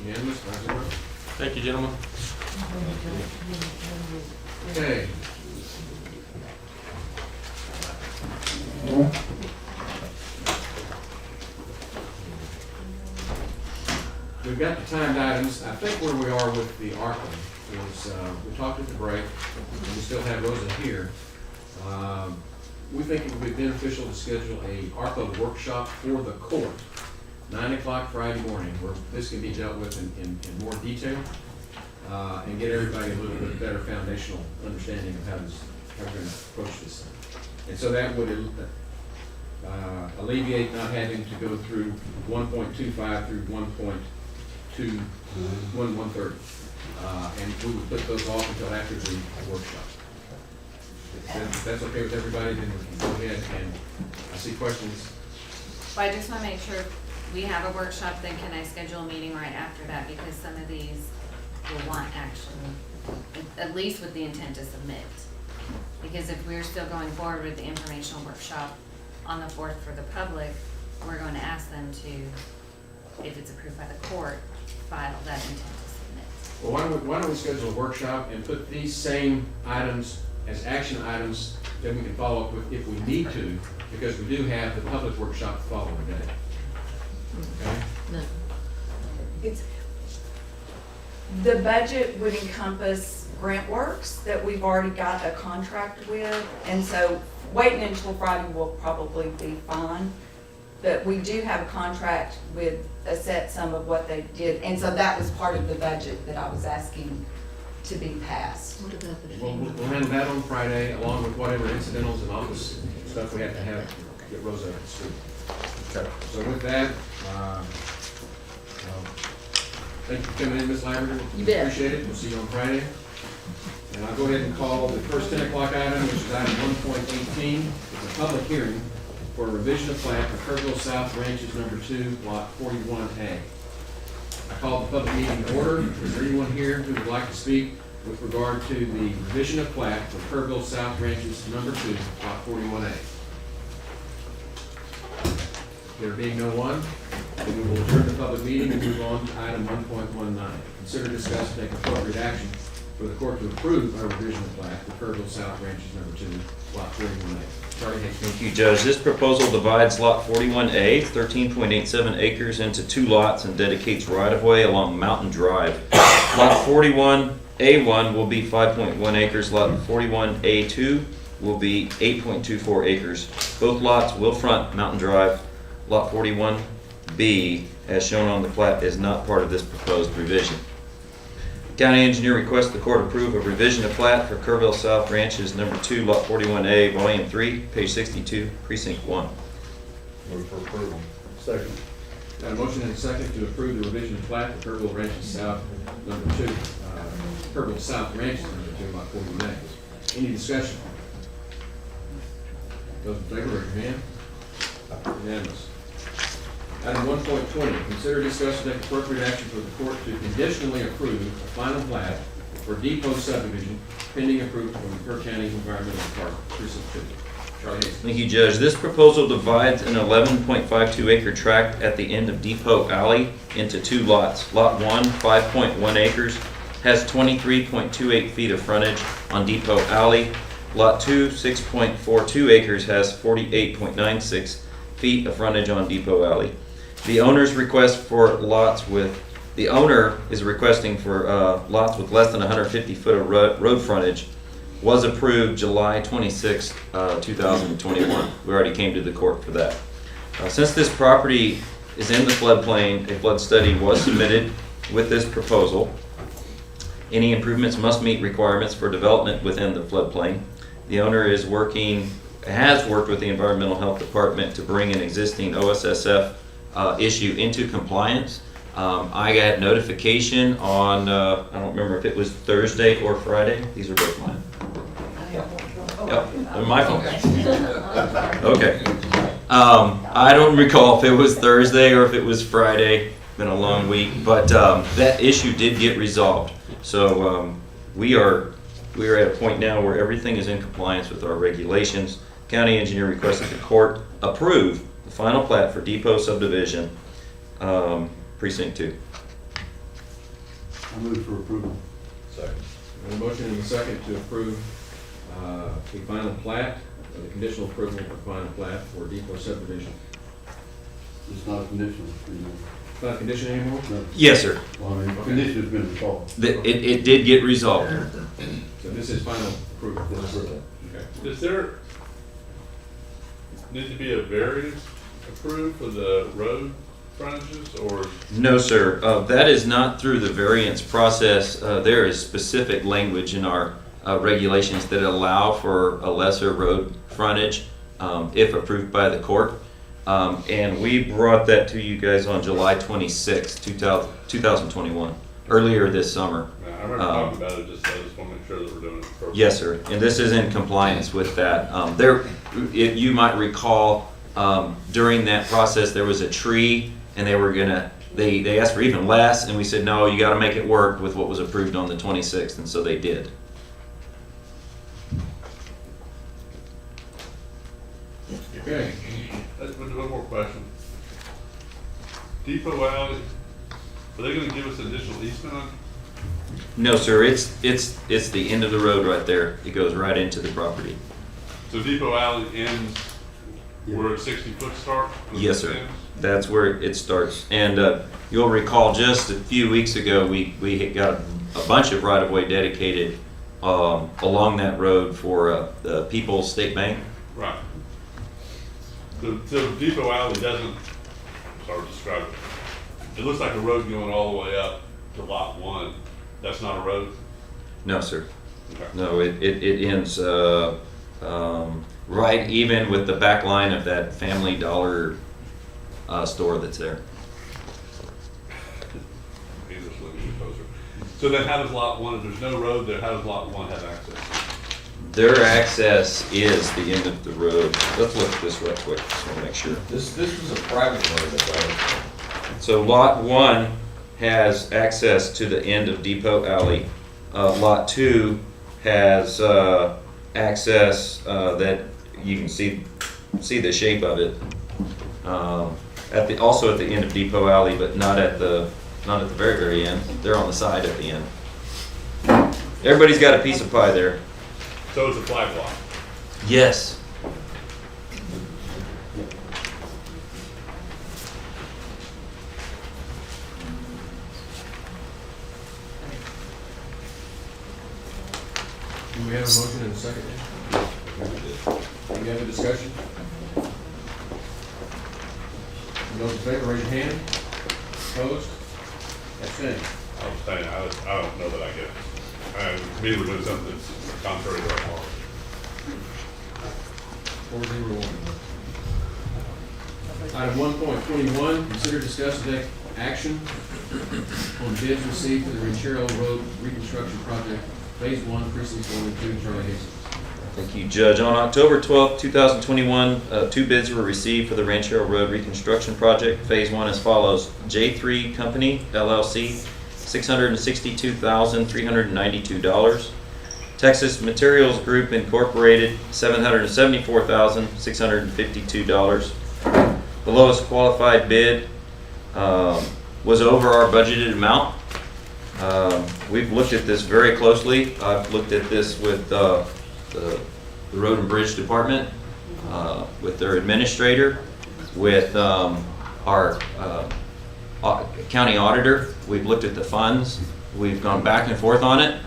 [SPEAKER 13] Unanimous, 5-0.
[SPEAKER 10] Thank you, gentlemen.
[SPEAKER 13] Okay. We've got the timed items. I think where we are with the ARPA is, we talked at the break, and we still have Rosa here. We think it would be beneficial to schedule a ARPA workshop for the court, 9 o'clock Friday morning, where this can be dealt with in more detail, and get everybody a little bit better foundational understanding of how we're going to approach this thing. And so that would alleviate not having to go through 1.25 through 1.2, 130. And we would put those off until after the workshop. If that's okay with everybody, then we can go ahead, and I see questions.
[SPEAKER 19] Well, I just want to make sure we have a workshop, then can I schedule a meeting right after that? Because some of these will want action, at least with the intent to submit. Because if we're still going forward with the informational workshop on the 4th for the public, we're going to ask them to, if it's approved by the court, file that intent to submit.
[SPEAKER 13] Well, why don't we schedule a workshop and put these same items as action items that we can follow up with if we need to, because we do have the public workshop the following day. Okay?
[SPEAKER 20] No.
[SPEAKER 8] It's, the budget would encompass GrantWorks that we've already got a contract with, and so waiting until Friday will probably be fine. But we do have a contract with a set sum of what they did, and so that was part of the budget that I was asking to be passed.
[SPEAKER 20] What about the
[SPEAKER 13] We'll handle that on Friday, along with whatever incidentals and office stuff we have to have, get Rosa up to speed.
[SPEAKER 9] Okay.
[SPEAKER 13] So with that, thank you for coming in, Ms. Lavender.
[SPEAKER 20] You bet.
[SPEAKER 13] Appreciate it. We'll see you on Friday. And I'll go ahead and call the first 10 o'clock item, which is item 1.18. It's a public hearing for a revision of plat for Kerrville South Ranches Number 2, Lot 41A. I call the public meeting to order. Is there anyone here who would like to speak with regard to the revision of plat for Kerrville South Ranches Number 2, Lot 41A? There being no one, then we will adjourn the public meeting and move on to item 1.19. Consider, discuss, and take appropriate action for the court to approve a revision of plat for Kerrville South Ranches Number 2, Lot 41A. Charlie Hayes.
[SPEAKER 21] Thank you, Judge. This proposal divides Lot 41A, 13.87 acres, into 2 lots and dedicates right-of-way along Mountain Drive. Lot 41A1 will be 5.1 acres. Lot 41A2 will be 8.24 acres. Both lots will front Mountain Drive. Lot 41B, as shown on the plat, is not part of this proposed revision. County engineer requests the court approve a revision of plat for Kerrville South Ranches Number 2, Lot 41A, Volume 3, page 62, Precinct 1.
[SPEAKER 5] Move for approval.
[SPEAKER 2] Second.
[SPEAKER 13] Got a motion and a second to approve the revision of plat for Kerrville Ranches South Number 2, Kerrville South Ranches Number 2, Lot 41A. Any discussion? Those in favor, raise your hand. Unanimous. Item 1.20, consider, discuss, and take appropriate action for the court to conditionally approve a final plat for depot subdivision pending approval from the Kerr County Environmental Department, Precinct 2. Charlie Hayes.
[SPEAKER 21] Thank you, Judge. This proposal divides an 11.52 acre tract at the end of Depot Alley into 2 lots. Lot 1, 5.1 acres, has 23.28 feet of frontage on Depot Alley. Lot 2, 6.42 acres, has 48.96 feet of frontage on Depot Alley. The owner's request for lots with, the owner is requesting for lots with less than 150 foot of road frontage was approved July 26, 2021. We already came to the court for that. Since this property is in the floodplain, a flood study was submitted with this proposal. Any improvements must meet requirements for development within the floodplain. The owner is has worked with the Environmental Health Department to bring an existing OSSF issue into compliance. I got notification on, I don't remember if it was Thursday or Friday. These are both mine. Yep, my phone. Okay. I don't recall if it was Thursday or if it was Friday. Been a long week, but that issue did get resolved. So we are at a point now where everything is in compliance with our regulations. County engineer requested the court approve the final plat for Depot subdivision, Precinct 2.
[SPEAKER 2] I move for approval.
[SPEAKER 5] Second.
[SPEAKER 13] A motion and a second to approve the final plat, the conditional approval for final plat for Depot subdivision.
[SPEAKER 2] It's not a conditional.
[SPEAKER 13] It's not a condition anymore?
[SPEAKER 2] No.
[SPEAKER 21] Yes, sir.
[SPEAKER 2] Well, I mean, the condition's been resolved.
[SPEAKER 21] It did get resolved.
[SPEAKER 13] So this is final approval. Okay.
[SPEAKER 1] Does there need to be a variance approved for the road frontages, or?
[SPEAKER 21] No, sir. That is not through the variance process. There is specific language in our regulations that allow for a lesser road frontage if approved by the court. And we brought that to you guys on July 26, 2021, earlier this summer.
[SPEAKER 1] I remember talking about it, I just want to make sure that we're doing it appropriately.
[SPEAKER 21] Yes, sir. And this is in compliance with that. You might recall, during that process, there was a tree, and they asked for even less, and we said, no, you got to make it work with what was approved on the 26th, and so they did.
[SPEAKER 13] Okay.
[SPEAKER 1] One more question. Depot Alley, are they going to give us additional easement on?
[SPEAKER 21] No, sir. It's the end of the road right there. It goes right into the property.
[SPEAKER 1] So Depot Alley ends where 60-foot start?
[SPEAKER 21] Yes, sir. That's where it starts. And you'll recall just a few weeks ago, we got a bunch of right-of-way dedicated along that road for the People's State Bank.
[SPEAKER 1] Right. So Depot Alley doesn't, sorry to describe it, it looks like a road going all the way up to Lot 1. That's not a road?
[SPEAKER 21] No, sir.
[SPEAKER 1] Okay.
[SPEAKER 21] No, it ends right even with the back line of that Family Dollar store that's there.
[SPEAKER 1] So then how does Lot 1, if there's no road there, how does Lot 1 have access?
[SPEAKER 21] Their access is the end of the road. Let's look at this real quick, just want to make sure.
[SPEAKER 5] This was a private road that
[SPEAKER 21] So Lot 1 has access to the end of Depot Alley. Lot 2 has access that you can see the shape of it. Also at the end of Depot Alley, but not at the very end. They're on the side at the end. Everybody's got a piece of pie there.
[SPEAKER 1] So it's a flag lot.
[SPEAKER 21] Yes.
[SPEAKER 13] Do we have a motion and a second? Do we have a discussion? Those in favor, raise your hand. Opposed? Abstained.
[SPEAKER 1] I'm saying, I don't know that I get it. Immediately doing something that's contrary to our policy.
[SPEAKER 13] 4-0-1. Item 1.21, consider, discuss, and take action on bids received for the Ranchero Road Reconstruction Project, Phase 1, Precincts 1 and 2, Charlie Hastings.
[SPEAKER 21] Thank you, Judge. On October 12, 2021, 2 bids were received for the Ranchero Road Reconstruction Project. Phase 1 as follows. J3 Company, LLC, $662,392. Texas Materials Group Incorporated, $774,652. The lowest qualified bid was over our budgeted amount. We've looked at this very closely. I've looked at this with the Road and Bridge Department, with their administrator, with our county auditor. We've looked at the funds. We've gone back and forth on it.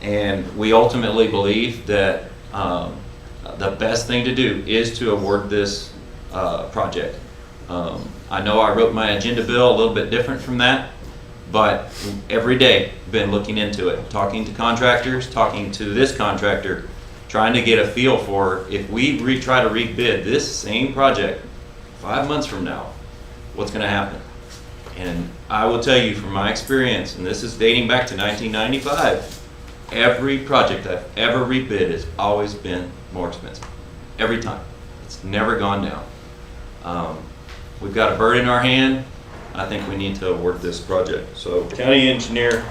[SPEAKER 21] And we ultimately believe that the best thing to do is to award this project. I know I wrote my agenda bill a little bit different from that, but every day been looking into it, talking to contractors, talking to this contractor, trying to get a feel for if we try to rebid this same project 5 months from now, what's going to happen. And I will tell you from my experience, and this is dating back to 1995, every project I've ever rebid has always been more expensive. Every time. It's never gone down. We've got a bird in our hand. I think we need to award this project. So county engineer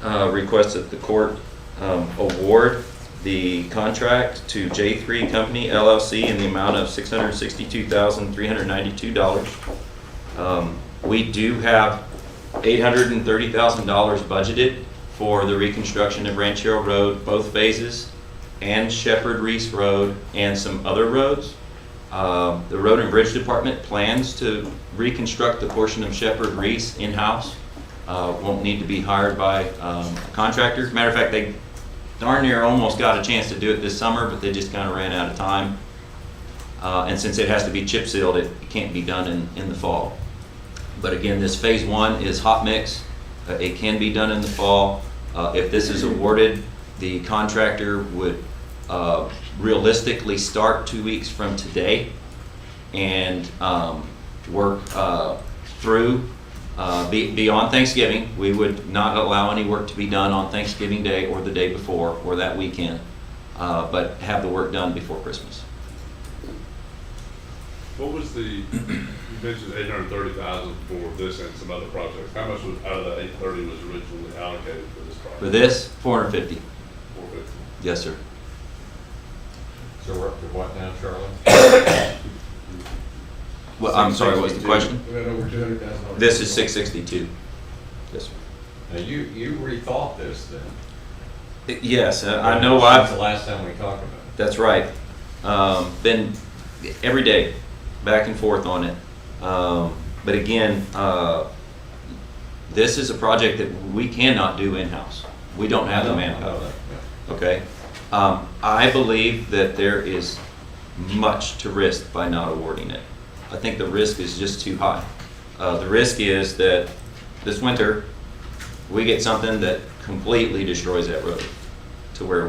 [SPEAKER 21] requests that the court award the contract to J3 Company LLC in the amount of $662,392. We do have $830,000 budgeted for the reconstruction of Ranchero Road, both phases, and Shepherd Reese Road, and some other roads. The Road and Bridge Department plans to reconstruct the portion of Shepherd Reese in-house. Won't need to be hired by a contractor. Matter of fact, they darn near almost got a chance to do it this summer, but they just kind of ran out of time. And since it has to be chip sealed, it can't be done in the fall. But again, this phase 1 is hot mix. It can be done in the fall. If this is awarded, the contractor would realistically start 2 weeks from today and work through beyond Thanksgiving. We would not allow any work to be done on Thanksgiving Day or the day before or that weekend, but have the work done before Christmas.
[SPEAKER 1] What was you mentioned 830,000 for this and some other projects. How much was out of that 830 was originally allocated for this project?
[SPEAKER 21] For this, 450.
[SPEAKER 1] 450.
[SPEAKER 21] Yes, sir.
[SPEAKER 5] So we're up to what now, Charlie?
[SPEAKER 21] Well, I'm sorry, what was the question?
[SPEAKER 13] We got over $200,000.
[SPEAKER 21] This is 662. Yes, sir.
[SPEAKER 5] Now, you rethought this then?
[SPEAKER 21] Yes, I know
[SPEAKER 5] Since the last time we talked about it.
[SPEAKER 21] That's right. Been every day, back and forth on it. But again, this is a project that we cannot do in-house. We don't have the manpower. Okay? I believe that there is much to risk by not awarding it. I think the risk is just too high. The risk is that this winter, we get something that completely destroys that road to where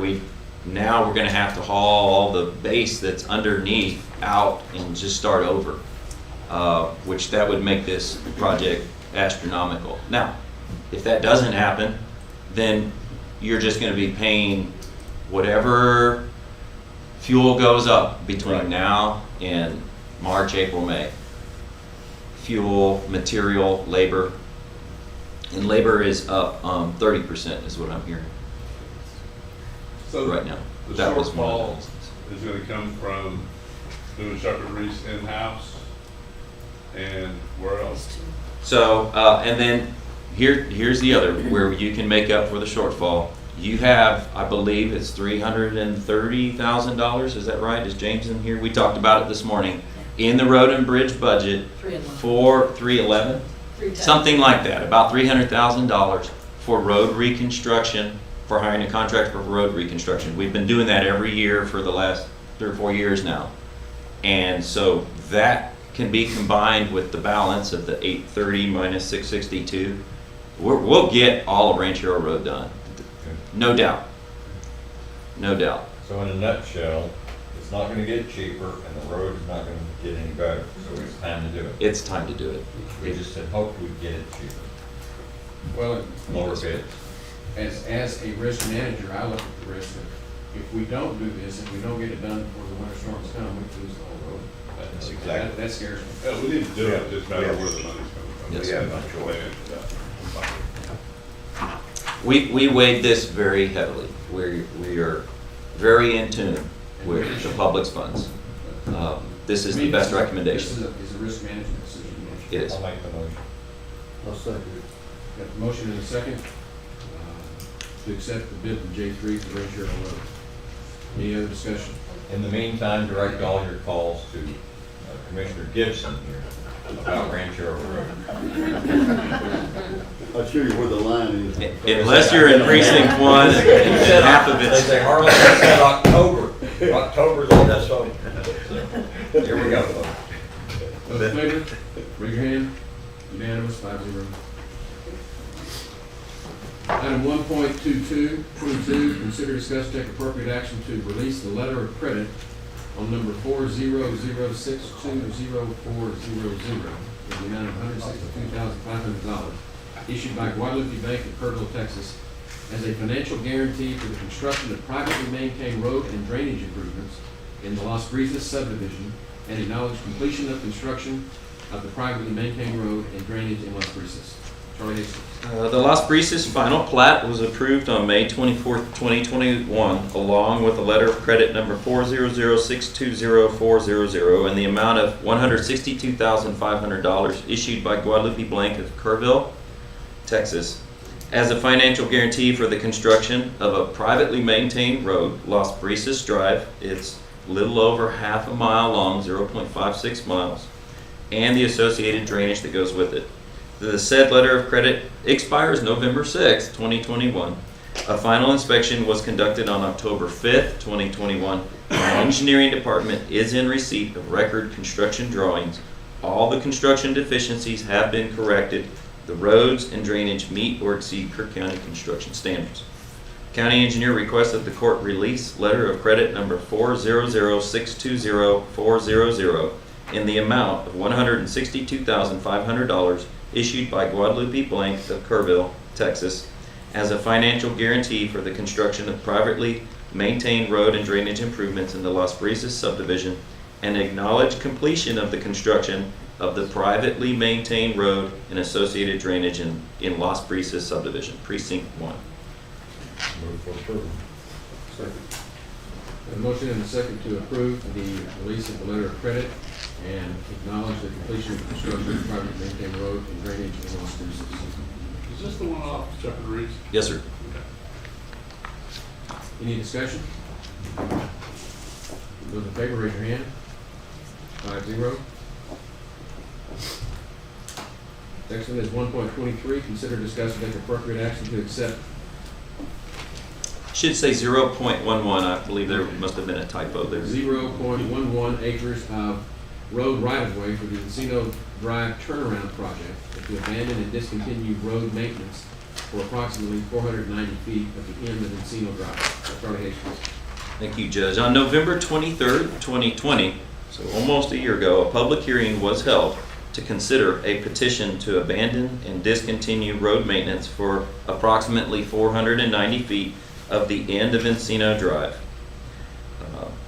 [SPEAKER 21] now we're gonna have to haul all the base that's underneath out and just start over, which that would make this project astronomical. Now, if that doesn't happen, then you're just gonna be paying whatever fuel goes up between now and March, April, May. Fuel, material, labor. And labor is up 30% is what I'm hearing.
[SPEAKER 1] So
[SPEAKER 21] right now.
[SPEAKER 1] The
[SPEAKER 21] That was one
[SPEAKER 1] shortfall
[SPEAKER 21] of
[SPEAKER 1] is going to come from doing Shepherd Reese in-house, and where else?
[SPEAKER 21] So, and then Here's the other, where you can make up for the shortfall. You have, I believe it's $330,000, is that right? Is James in here? We talked about it this morning. In the road and bridge budget for 311? Something like that, about $300,000 for road reconstruction, for hiring a contractor for road reconstruction. We've been doing that every year for the last 3 or 4 years now. And so that can be combined with the balance of the 830 minus 662. We'll get all of Ranchero Road done. No doubt. No doubt.
[SPEAKER 5] So in a nutshell, it's not gonna get cheaper and the road is not gonna get any better, so it's time to do it.
[SPEAKER 21] It's time to do it.
[SPEAKER 5] We just had hoped we'd get it cheaper.
[SPEAKER 13] Well,
[SPEAKER 5] Lower bids.
[SPEAKER 13] as a risk manager, I look at the risk of, if we don't do this, if we don't get it done before the winter storms come, we lose the whole road.
[SPEAKER 9] That's exactly.
[SPEAKER 13] That scares me.
[SPEAKER 1] Yeah, we need to do it, just matter where the money's coming from.
[SPEAKER 21] Yes,
[SPEAKER 9] We have no choice.
[SPEAKER 21] We weighed this very heavily. We are very in tune with the public's funds. This is the best recommendation.
[SPEAKER 13] This is a risk management decision.
[SPEAKER 21] It is.
[SPEAKER 5] I'll make the motion.
[SPEAKER 2] I'll second it.
[SPEAKER 13] Got the motion and a second to accept the bid from J3 for Ranchero Road. Any other discussion?
[SPEAKER 5] In the meantime, direct all your calls to Commissioner Gibson here about Ranchero Road.
[SPEAKER 2] I'll show you where the line is.
[SPEAKER 21] Unless you're in precinct 1, and half of
[SPEAKER 5] They
[SPEAKER 21] it's.
[SPEAKER 5] say Harlan said October. October's on that song. Here we go, folks.
[SPEAKER 13] Those in favor, raise your hand. Unanimous, 5-0. Item 1.22, consider, discuss, take appropriate action to release the letter of credit on number 400620400 in the amount of $162,500 issued by Guadalupe Bank of Kerrville, Texas, as a financial guarantee for the construction of privately maintained road and drainage improvements in the Las Brisas subdivision, and acknowledge completion of construction of the privately maintained road and drainage in Las Brisas. Charlie Hastings.
[SPEAKER 21] The Las Brisas final plat was approved on May 24th, 2021, along with a letter of credit number 400620400 in the amount of $162,500 issued by Guadalupe Bank of Kerrville, Texas, as a financial guarantee for the construction of a privately maintained road, Las Brisas Drive. It's a little over half a mile long, 0.56 miles, and the associated drainage that goes with it. The said letter of credit expires November 6, 2021. A final inspection was conducted on October 5th, 2021. The engineering department is in receipt of record construction drawings. All the construction deficiencies have been corrected. The roads and drainage meet or exceed Kerr County construction standards. County engineer requests that the court release letter of credit number 400620400 in the amount of $162,500 issued by Guadalupe Bank of Kerrville, Texas, as a financial guarantee for the construction of privately maintained road and drainage improvements in the Las Brisas subdivision, and acknowledge completion of the construction of the privately maintained road and associated drainage in Las Brisas subdivision, precinct 1.
[SPEAKER 5] Move for approval.
[SPEAKER 2] Second.
[SPEAKER 13] A motion and a second to approve the release of the letter of credit and acknowledge the completion of construction of private maintained road and drainage in Las Cruces.
[SPEAKER 1] Is this the one off Shepherd Reeds?
[SPEAKER 21] Yes, sir.
[SPEAKER 13] Any discussion? Those in favor, raise your hand. 5-0. Next one is 1.23, consider, discuss, and take appropriate action to accept.
[SPEAKER 21] Should say 0.11. I believe there must have been a typo there.
[SPEAKER 13] 0.11 acres of road right-of-way for the Encino Drive turnaround project and to abandon and discontinue road maintenance for approximately 490 feet at the end of Encino Drive. Charlie Hastings.
[SPEAKER 21] Thank you, Judge. On November 23rd, 2020, so almost a year ago, a public hearing was held to consider a petition to abandon and discontinue road maintenance for approximately 490 feet of the end of Encino Drive.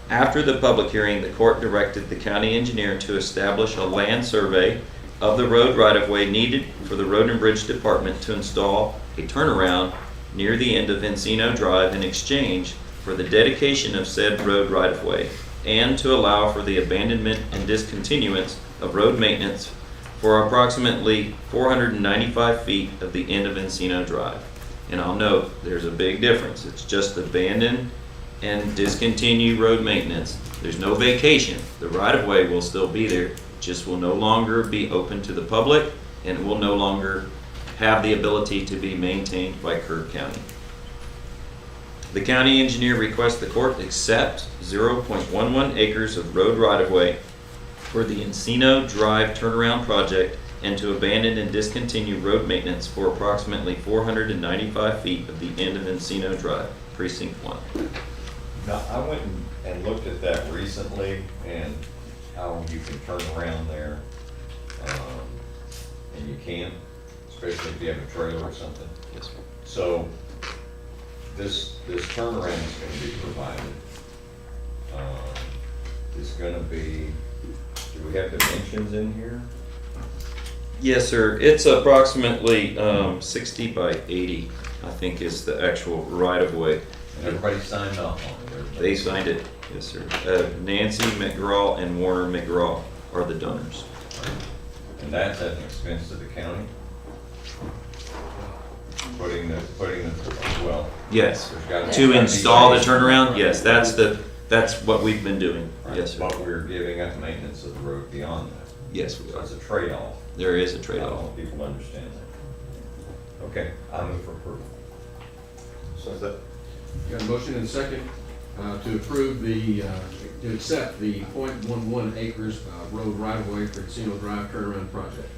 [SPEAKER 21] After the public hearing, the court directed the county engineer to establish a land survey of the road right-of-way needed for the Road and Bridge Department to install a turnaround near the end of Encino Drive in exchange for the dedication of said road right-of-way, and to allow for the abandonment and discontinuance of road maintenance for approximately 495 feet of the end of Encino Drive. And I'll note, there's a big difference. It's just abandoned and discontinued road maintenance. There's no vacation. The right-of-way will still be there, just will no longer be open to the public, and it will no longer have the ability to be maintained by Kerr County. The county engineer requests the court accept 0.11 acres of road right-of-way for the Encino Drive turnaround project and to abandon and discontinue road maintenance for approximately 495 feet of the end of Encino Drive, Precinct 1.
[SPEAKER 5] Now, I went and looked at that recently and how you can turn around there. And you can, especially if you have a trailer or something.
[SPEAKER 21] Yes, sir.
[SPEAKER 5] So this turnaround is going to be provided. It's going to be, do we have dimensions in here?
[SPEAKER 21] Yes, sir. It's approximately 60 by 80, I think is the actual right-of-way.
[SPEAKER 5] And everybody signed off on it?
[SPEAKER 21] They signed it, yes, sir. Nancy McGraw and Warner McGraw are the donors.
[SPEAKER 5] And that's at the expense of the county? Putting the, well.
[SPEAKER 21] Yes.
[SPEAKER 5] there's gotta
[SPEAKER 21] To
[SPEAKER 5] be
[SPEAKER 21] install the
[SPEAKER 5] ways.
[SPEAKER 21] turnaround, yes, that's what we've been doing.
[SPEAKER 5] Right,
[SPEAKER 21] Yes, sir.
[SPEAKER 5] But we're giving up maintenance of the road beyond that.
[SPEAKER 21] Yes, we
[SPEAKER 5] So
[SPEAKER 21] are.
[SPEAKER 5] it's a trade-off.
[SPEAKER 21] There is a
[SPEAKER 5] I don't
[SPEAKER 21] trade-off.
[SPEAKER 5] know if people understand that. Okay, I move for approval.
[SPEAKER 9] So that,
[SPEAKER 13] Got a motion and a second to approve the, to accept the .11 acres road right-of-way for Encino Drive turnaround project.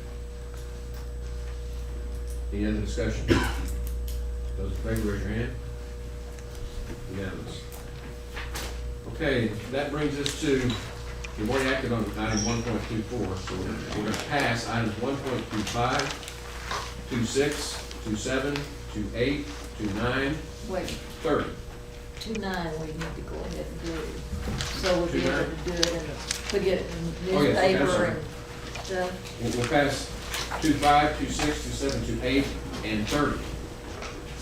[SPEAKER 13] Any other discussion? Those in favor, raise your hand. Unanimous. Okay, that brings us to, we've already acted on item 1.24, so we're going to pass items 1.25, 26, 27, 28, 29,
[SPEAKER 20] Wait,
[SPEAKER 13] 30.
[SPEAKER 20] 2.9 we need to go ahead and do. So we'll be able to do it in the, put it in
[SPEAKER 13] Oh, yes, okay, I'm
[SPEAKER 20] newspaper
[SPEAKER 13] sorry.
[SPEAKER 20] and stuff.
[SPEAKER 13] We'll pass 25, 26, 27, 28, and 30.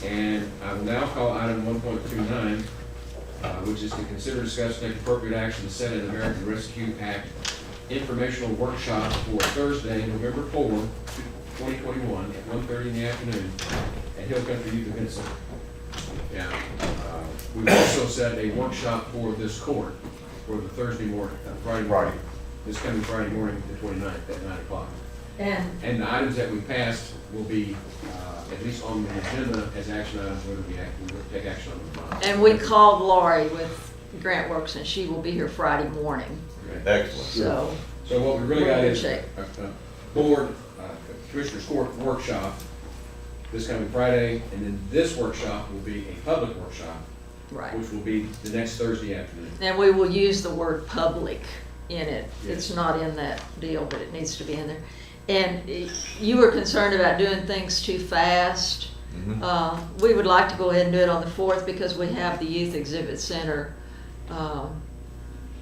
[SPEAKER 13] And I will now call item 1.29, which is to consider, discuss, take appropriate action to set an American Rescue Act informational workshop for Thursday, November 4, 2021, at 1:30 in the afternoon at Hill Country Youth Event Center. Yeah. We've also set a workshop for this court for the Thursday morning, Friday morning, this coming Friday morning, the 29th, at 9 o'clock. And the items that we passed will be, at least on the agenda as action items, whether we take action on them or not.
[SPEAKER 20] And we called Lori with Grant Works and she will be here Friday morning.
[SPEAKER 5] Excellent.
[SPEAKER 13] So what we really
[SPEAKER 20] we're
[SPEAKER 13] got
[SPEAKER 20] in
[SPEAKER 13] is
[SPEAKER 20] shape.
[SPEAKER 13] a board, Commissioners Court workshop this coming Friday, and then this workshop will be a public workshop,
[SPEAKER 20] Right.
[SPEAKER 13] which will be the next Thursday afternoon.
[SPEAKER 20] And we will use the word public in it. It's
[SPEAKER 13] Yes.
[SPEAKER 20] not in that deal, but it needs to be in there. And you were concerned about doing things too fast. We would like to go ahead and do it on the 4th because we have the Youth Exhibit Center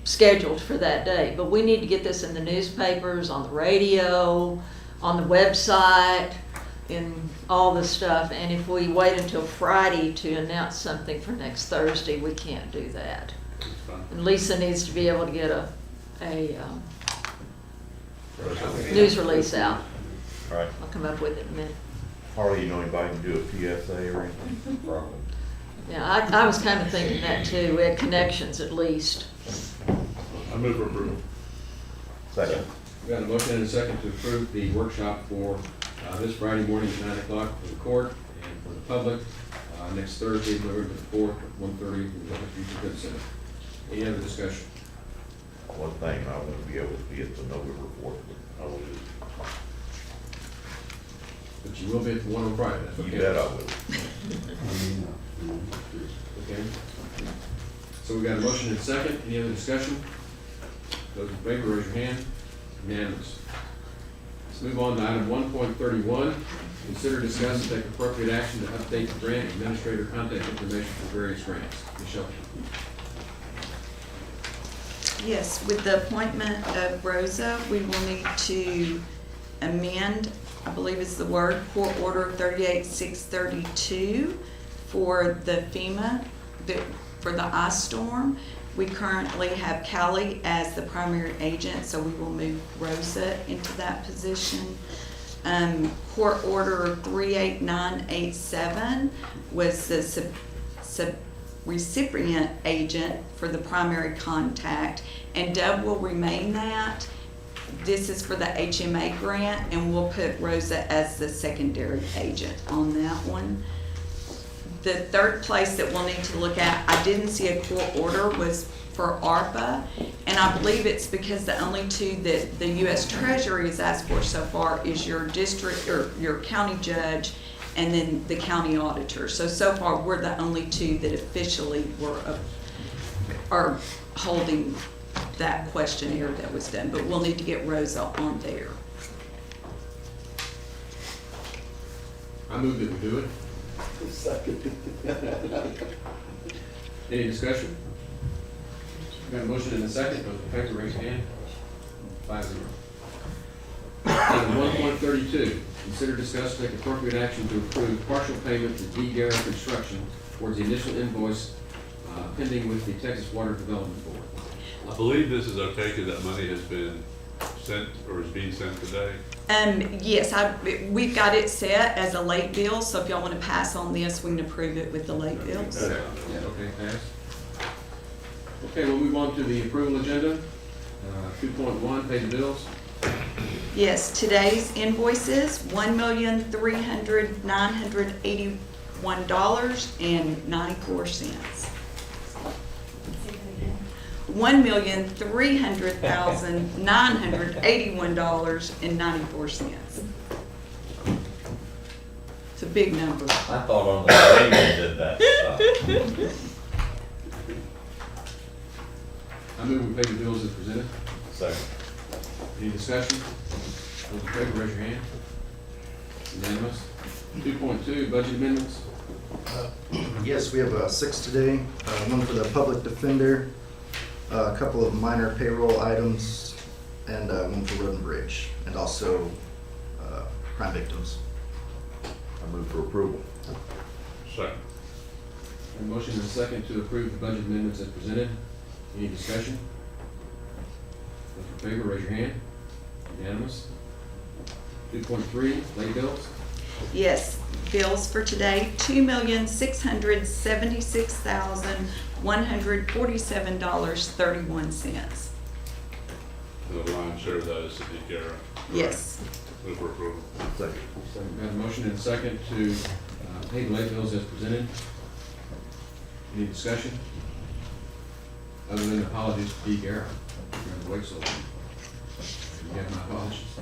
[SPEAKER 20] scheduled for that day. But we need to get this in the newspapers, on the radio, on the website, in all this stuff. And if we wait until Friday to announce something for next Thursday, we can't do that. And Lisa needs to be able to get a news release out.
[SPEAKER 9] right,
[SPEAKER 20] I'll come up with it in a minute.
[SPEAKER 9] Harley, you know anybody can do a PSA or anything?
[SPEAKER 5] Probably.
[SPEAKER 20] Yeah, I was kind of thinking that too. We had connections at least.
[SPEAKER 1] I move for approval.
[SPEAKER 9] Second.
[SPEAKER 13] We got a motion and a second to approve the workshop for this Friday morning at 9 o'clock for the court and for the public, next Thursday, November 4th, at 1:30 in the Youth Event Center. Any other discussion?
[SPEAKER 9] One thing, I won't be able to be at the November 4th, but I will do.
[SPEAKER 13] But you will be at the one on Friday, that's okay.
[SPEAKER 9] You bet I will.
[SPEAKER 13] Okay. So we got a motion and a second. Any other discussion? Those in favor, raise your hand. Unanimous. Let's move on to item 1.31. Consider, discuss, and take appropriate action to update the grant administrator contact information for various grants. Michelle.
[SPEAKER 4] Yes, with the appointment of Rosa, we will need to amend, I believe it's the word, Court Order 38632 for the FEMA, for the ice storm. We currently have Callie as the primary agent, so we will move Rosa into that position. Court Order 38987 was the recipient agent for the primary contact, and Deb will remain that. This is for the HMA grant, and we'll put Rosa as the secondary agent on that one. The third place that we'll need to look at, I didn't see a court order, was for ARPA, and I believe it's because the only two that the U.S. Treasury has asked for so far is your district, or your county judge, and then the county auditor. So far, we're the only two that officially are holding that questionnaire that was done, but we'll need to get Rosa on there.
[SPEAKER 13] I move that we do it. Any discussion? Got a motion and a second, those in favor, raise your hand. 5-0. Item 1.32, consider, discuss, take appropriate action to approve partial payment to D. Kerr Construction towards the initial invoice pending with the Texas Water Development Board.
[SPEAKER 1] I believe this is okay because that money has been sent or is being sent today.
[SPEAKER 4] Yes, we've got it set as a late bill, so if y'all want to pass on this, we can approve it with the late bills.
[SPEAKER 13] Okay, pass. Okay, we'll move on to the approval agenda. 2.1, pay the bills.
[SPEAKER 4] Yes, today's invoices, $1,981.94. $1,300,981.94. It's a big number.
[SPEAKER 5] I thought on the day you did that stuff.
[SPEAKER 13] I move we pay the bills as presented.
[SPEAKER 5] Second.
[SPEAKER 13] Any discussion? Those in favor, raise your hand. Unanimous. 2.2, budget amendments.
[SPEAKER 16] Yes, we have 6 today, one for the public defender, a couple of minor payroll items, and one for road and bridge, and also crime victims.
[SPEAKER 9] I move for approval.
[SPEAKER 1] Second.
[SPEAKER 13] A motion and a second to approve the budget amendments as presented. Any discussion? Those in favor, raise your hand. Unanimous. 2.3, late bills.
[SPEAKER 4] Yes, bills for today, $2,676,147.31.
[SPEAKER 1] The lion's share of that is the D. Kerr.
[SPEAKER 4] Yes.
[SPEAKER 1] Move for approval.
[SPEAKER 9] Second.
[SPEAKER 13] We have a motion and a second to pay the late bills as presented. Any discussion? Other than apologies to D. Kerr. You're going to wait so long. You have my apologies.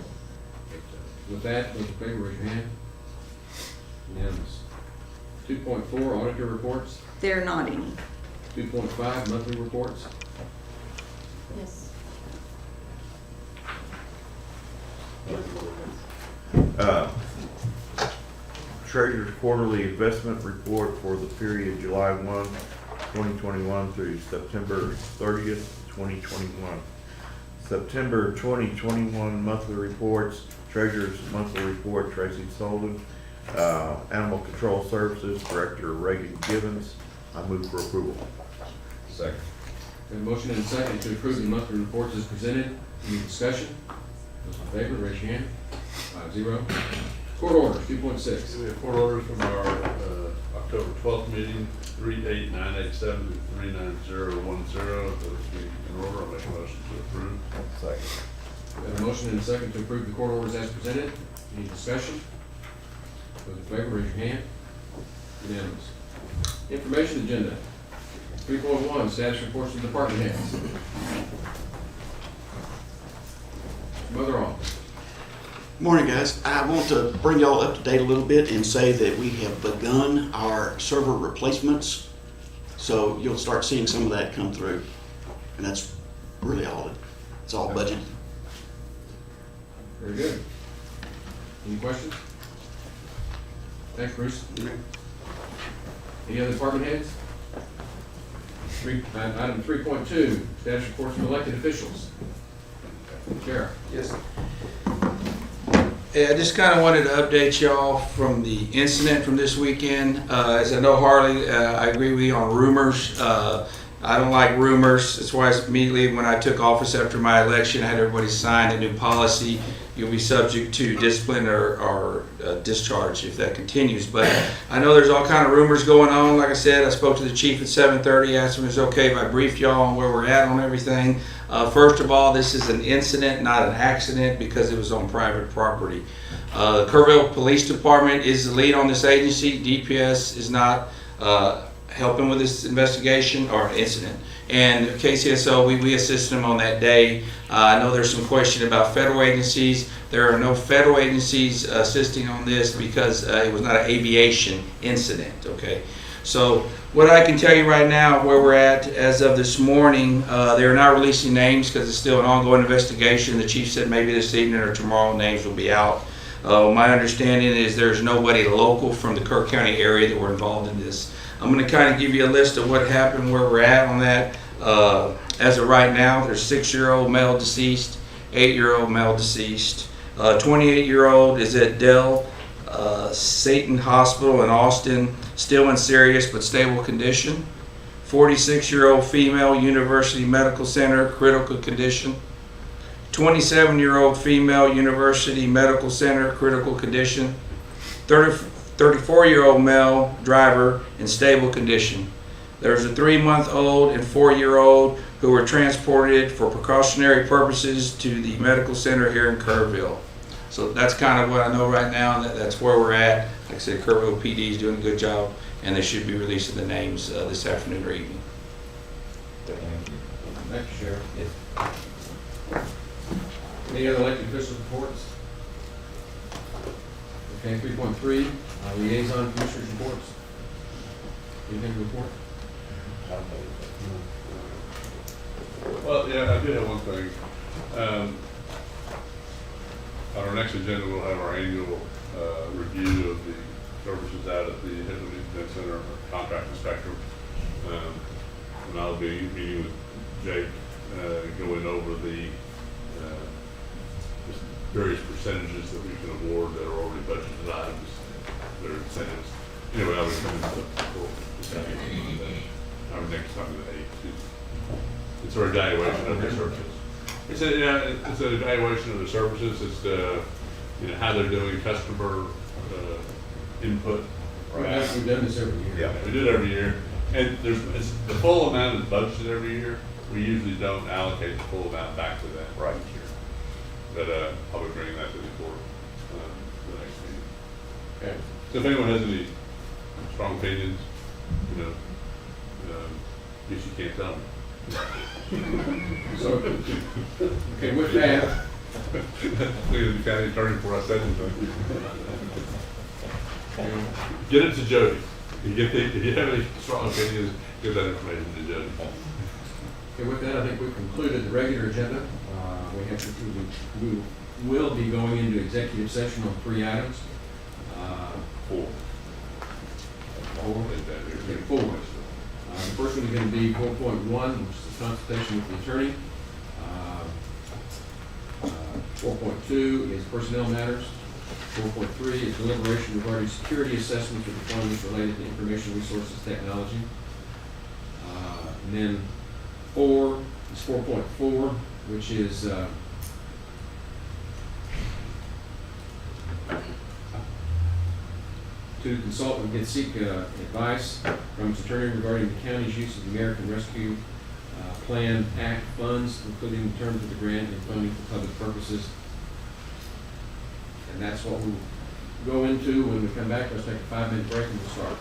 [SPEAKER 13] With that, those in favor, raise your hand. Unanimous. 2.4, auditor reports.
[SPEAKER 4] There are not any.
[SPEAKER 13] 2.5, monthly reports.
[SPEAKER 14] Yes.
[SPEAKER 9] Treasurer's quarterly investment report for the period July 1, 2021 through September 30th, 2021. September 2021 monthly reports, Treasurer's monthly report, Tracy Sullivan. Animal Control Services, Director Reagan Gibbons. I move for approval.
[SPEAKER 5] Second.
[SPEAKER 13] We have a motion and a second to approve the monthly reports as presented. Any discussion? Those in favor, raise your hand. 5-0. Court orders, 2.6.
[SPEAKER 1] We have court orders from our October 12th meeting, 38987 to 39010. Those being in order, I'll make a motion to approve.
[SPEAKER 5] Second.
[SPEAKER 13] We have a motion and a second to approve the court orders as presented. Any discussion? Those in favor, raise your hand. Unanimous. Information agenda. 3.1, status reports from department heads. Mother office.
[SPEAKER 3] Morning, guys. I want to bring y'all up to date a little bit and say that we have begun our server replacements. So you'll start seeing some of that come through. And that's really all, it's all budgeted.
[SPEAKER 13] Very good. Any questions? Thanks, Bruce. Any other department heads? Item 3.2, status reports from elected officials. Kerr.
[SPEAKER 17] Yes. Yeah, I just kind of wanted to update y'all from the incident from this weekend. As I know, Harley, I agree with you on rumors. I don't like rumors. That's why immediately when I took office after my election, I had everybody sign a new policy. You'll be subject to discipline or discharge if that continues. But I know there's all kind of rumors going on. Like I said, I spoke to the chief at 7:30, asked him if it's okay if I briefed y'all on where we're at on everything. First of all, this is an incident, not an accident, because it was on private property. The Kerrville Police Department is the lead on this agency. DPS is not helping with this investigation or incident. And KCSO, we assist them on that day. I know there's some question about federal agencies. There are no federal agencies assisting on this because it was not an aviation incident, okay? So what I can tell you right now, where we're at as of this morning, they're not releasing names because it's still an ongoing investigation. The chief said maybe this evening or tomorrow names will be out. My understanding is there's nobody local from the Kerr County area that were involved in this. I'm going to kind of give you a list of what happened, where we're at on that. As of right now, there's 6-year-old male deceased, 8-year-old male deceased. 28-year-old is at Dell Satan Hospital in Austin, still in serious but stable condition. 46-year-old female, University Medical Center, critical condition. 27-year-old female, University Medical Center, critical condition. 34-year-old male driver in stable condition. There's a 3-month-old and 4-year-old who were transported for precautionary purposes to the medical center here in Kerrville. So that's kind of what I know right now, and that's where we're at. Like I said, Kerrville PD is doing a good job, and they should be releasing the names this afternoon or evening.
[SPEAKER 5] Thank you.
[SPEAKER 13] Thank you, Sheriff. Any other elected official reports? Okay, 3.3, liaison commissioners reports. Anything to report?
[SPEAKER 1] Well, yeah, I did have one thing. On our next agenda, we'll have our annual review of the services out at the Hitler Event Center, our contract inspector. And I'll be meeting with Jake, going over the just various percentages that we can award that are already budgeted items, their incentives. Anyway, I was coming to our next time with 8. It's our evaluation of their services. It's an evaluation of the services. It's how they're doing customer input.
[SPEAKER 13] Right. We've done this every year.
[SPEAKER 1] Yeah, we do it every year. And it's the full amount is budgeted every year. We usually don't allocate the full amount back to that right year. But I'll be bringing that to the court the next meeting.
[SPEAKER 13] Okay.
[SPEAKER 1] So if anyone has any strong opinions, guess you can't tell them.
[SPEAKER 13] So, okay, with that.
[SPEAKER 1] Look at the county attorney before I said anything. Get it to Jody. If you have any strong opinions, give that information to Jody.
[SPEAKER 13] Okay, with that, I think we've concluded the regular agenda. We will be going into executive session on 3 items.
[SPEAKER 1] 4.
[SPEAKER 13] 4. The first one is going to be 4.1, which is the consultation with the attorney. 4.2 is personnel matters. 4.3 is deliberation regarding security assessments or deployments related to information resources technology. And then 4 is 4.4, which is to consult and seek advice from its attorney regarding the county's use of the American Rescue Plan Act funds, including the terms of the grant and funding for public purposes. And that's what we'll go into when we come back. Let's take a 5-minute break and we'll start.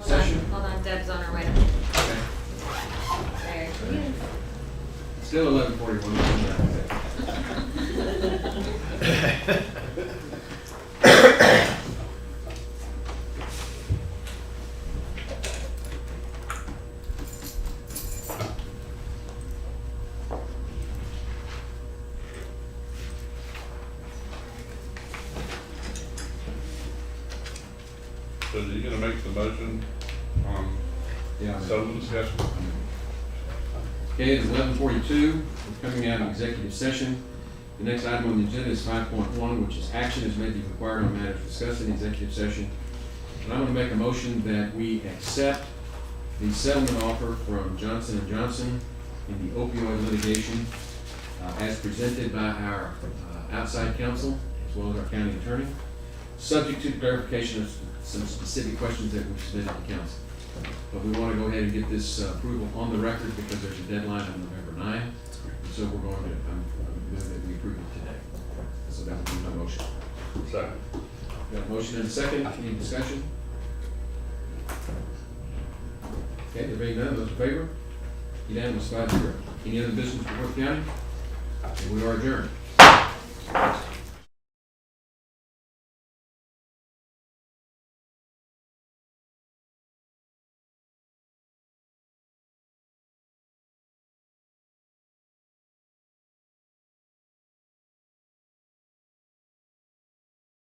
[SPEAKER 13] session.
[SPEAKER 19] Hold on, Deb's on her way to.
[SPEAKER 13] Okay.
[SPEAKER 19] There she is.
[SPEAKER 13] Still 11:41.
[SPEAKER 1] So are you gonna make the motion on
[SPEAKER 13] Yeah.
[SPEAKER 1] settlement discussion?
[SPEAKER 13] Okay, it's 11:42, we're coming out of executive session. The next item on the agenda is 5.1, which is action as may be required on matters discussed in executive session. And I'm gonna make a motion that we accept the settlement offer from Johnson & Johnson in the opioid litigation as presented by our outside counsel, as well as our county attorney, subject to clarification of some specific questions that we've submitted to council. But we want to go ahead and get this approval on the record because there's a deadline on November 9. And so we're going to, move that we approve it today. So that would be my motion.
[SPEAKER 1] Second.
[SPEAKER 13] Got a motion and a second, any discussion? Okay, there being none, those in favor? Unanimous 5-0. Any other business before the county? And we are adjourned.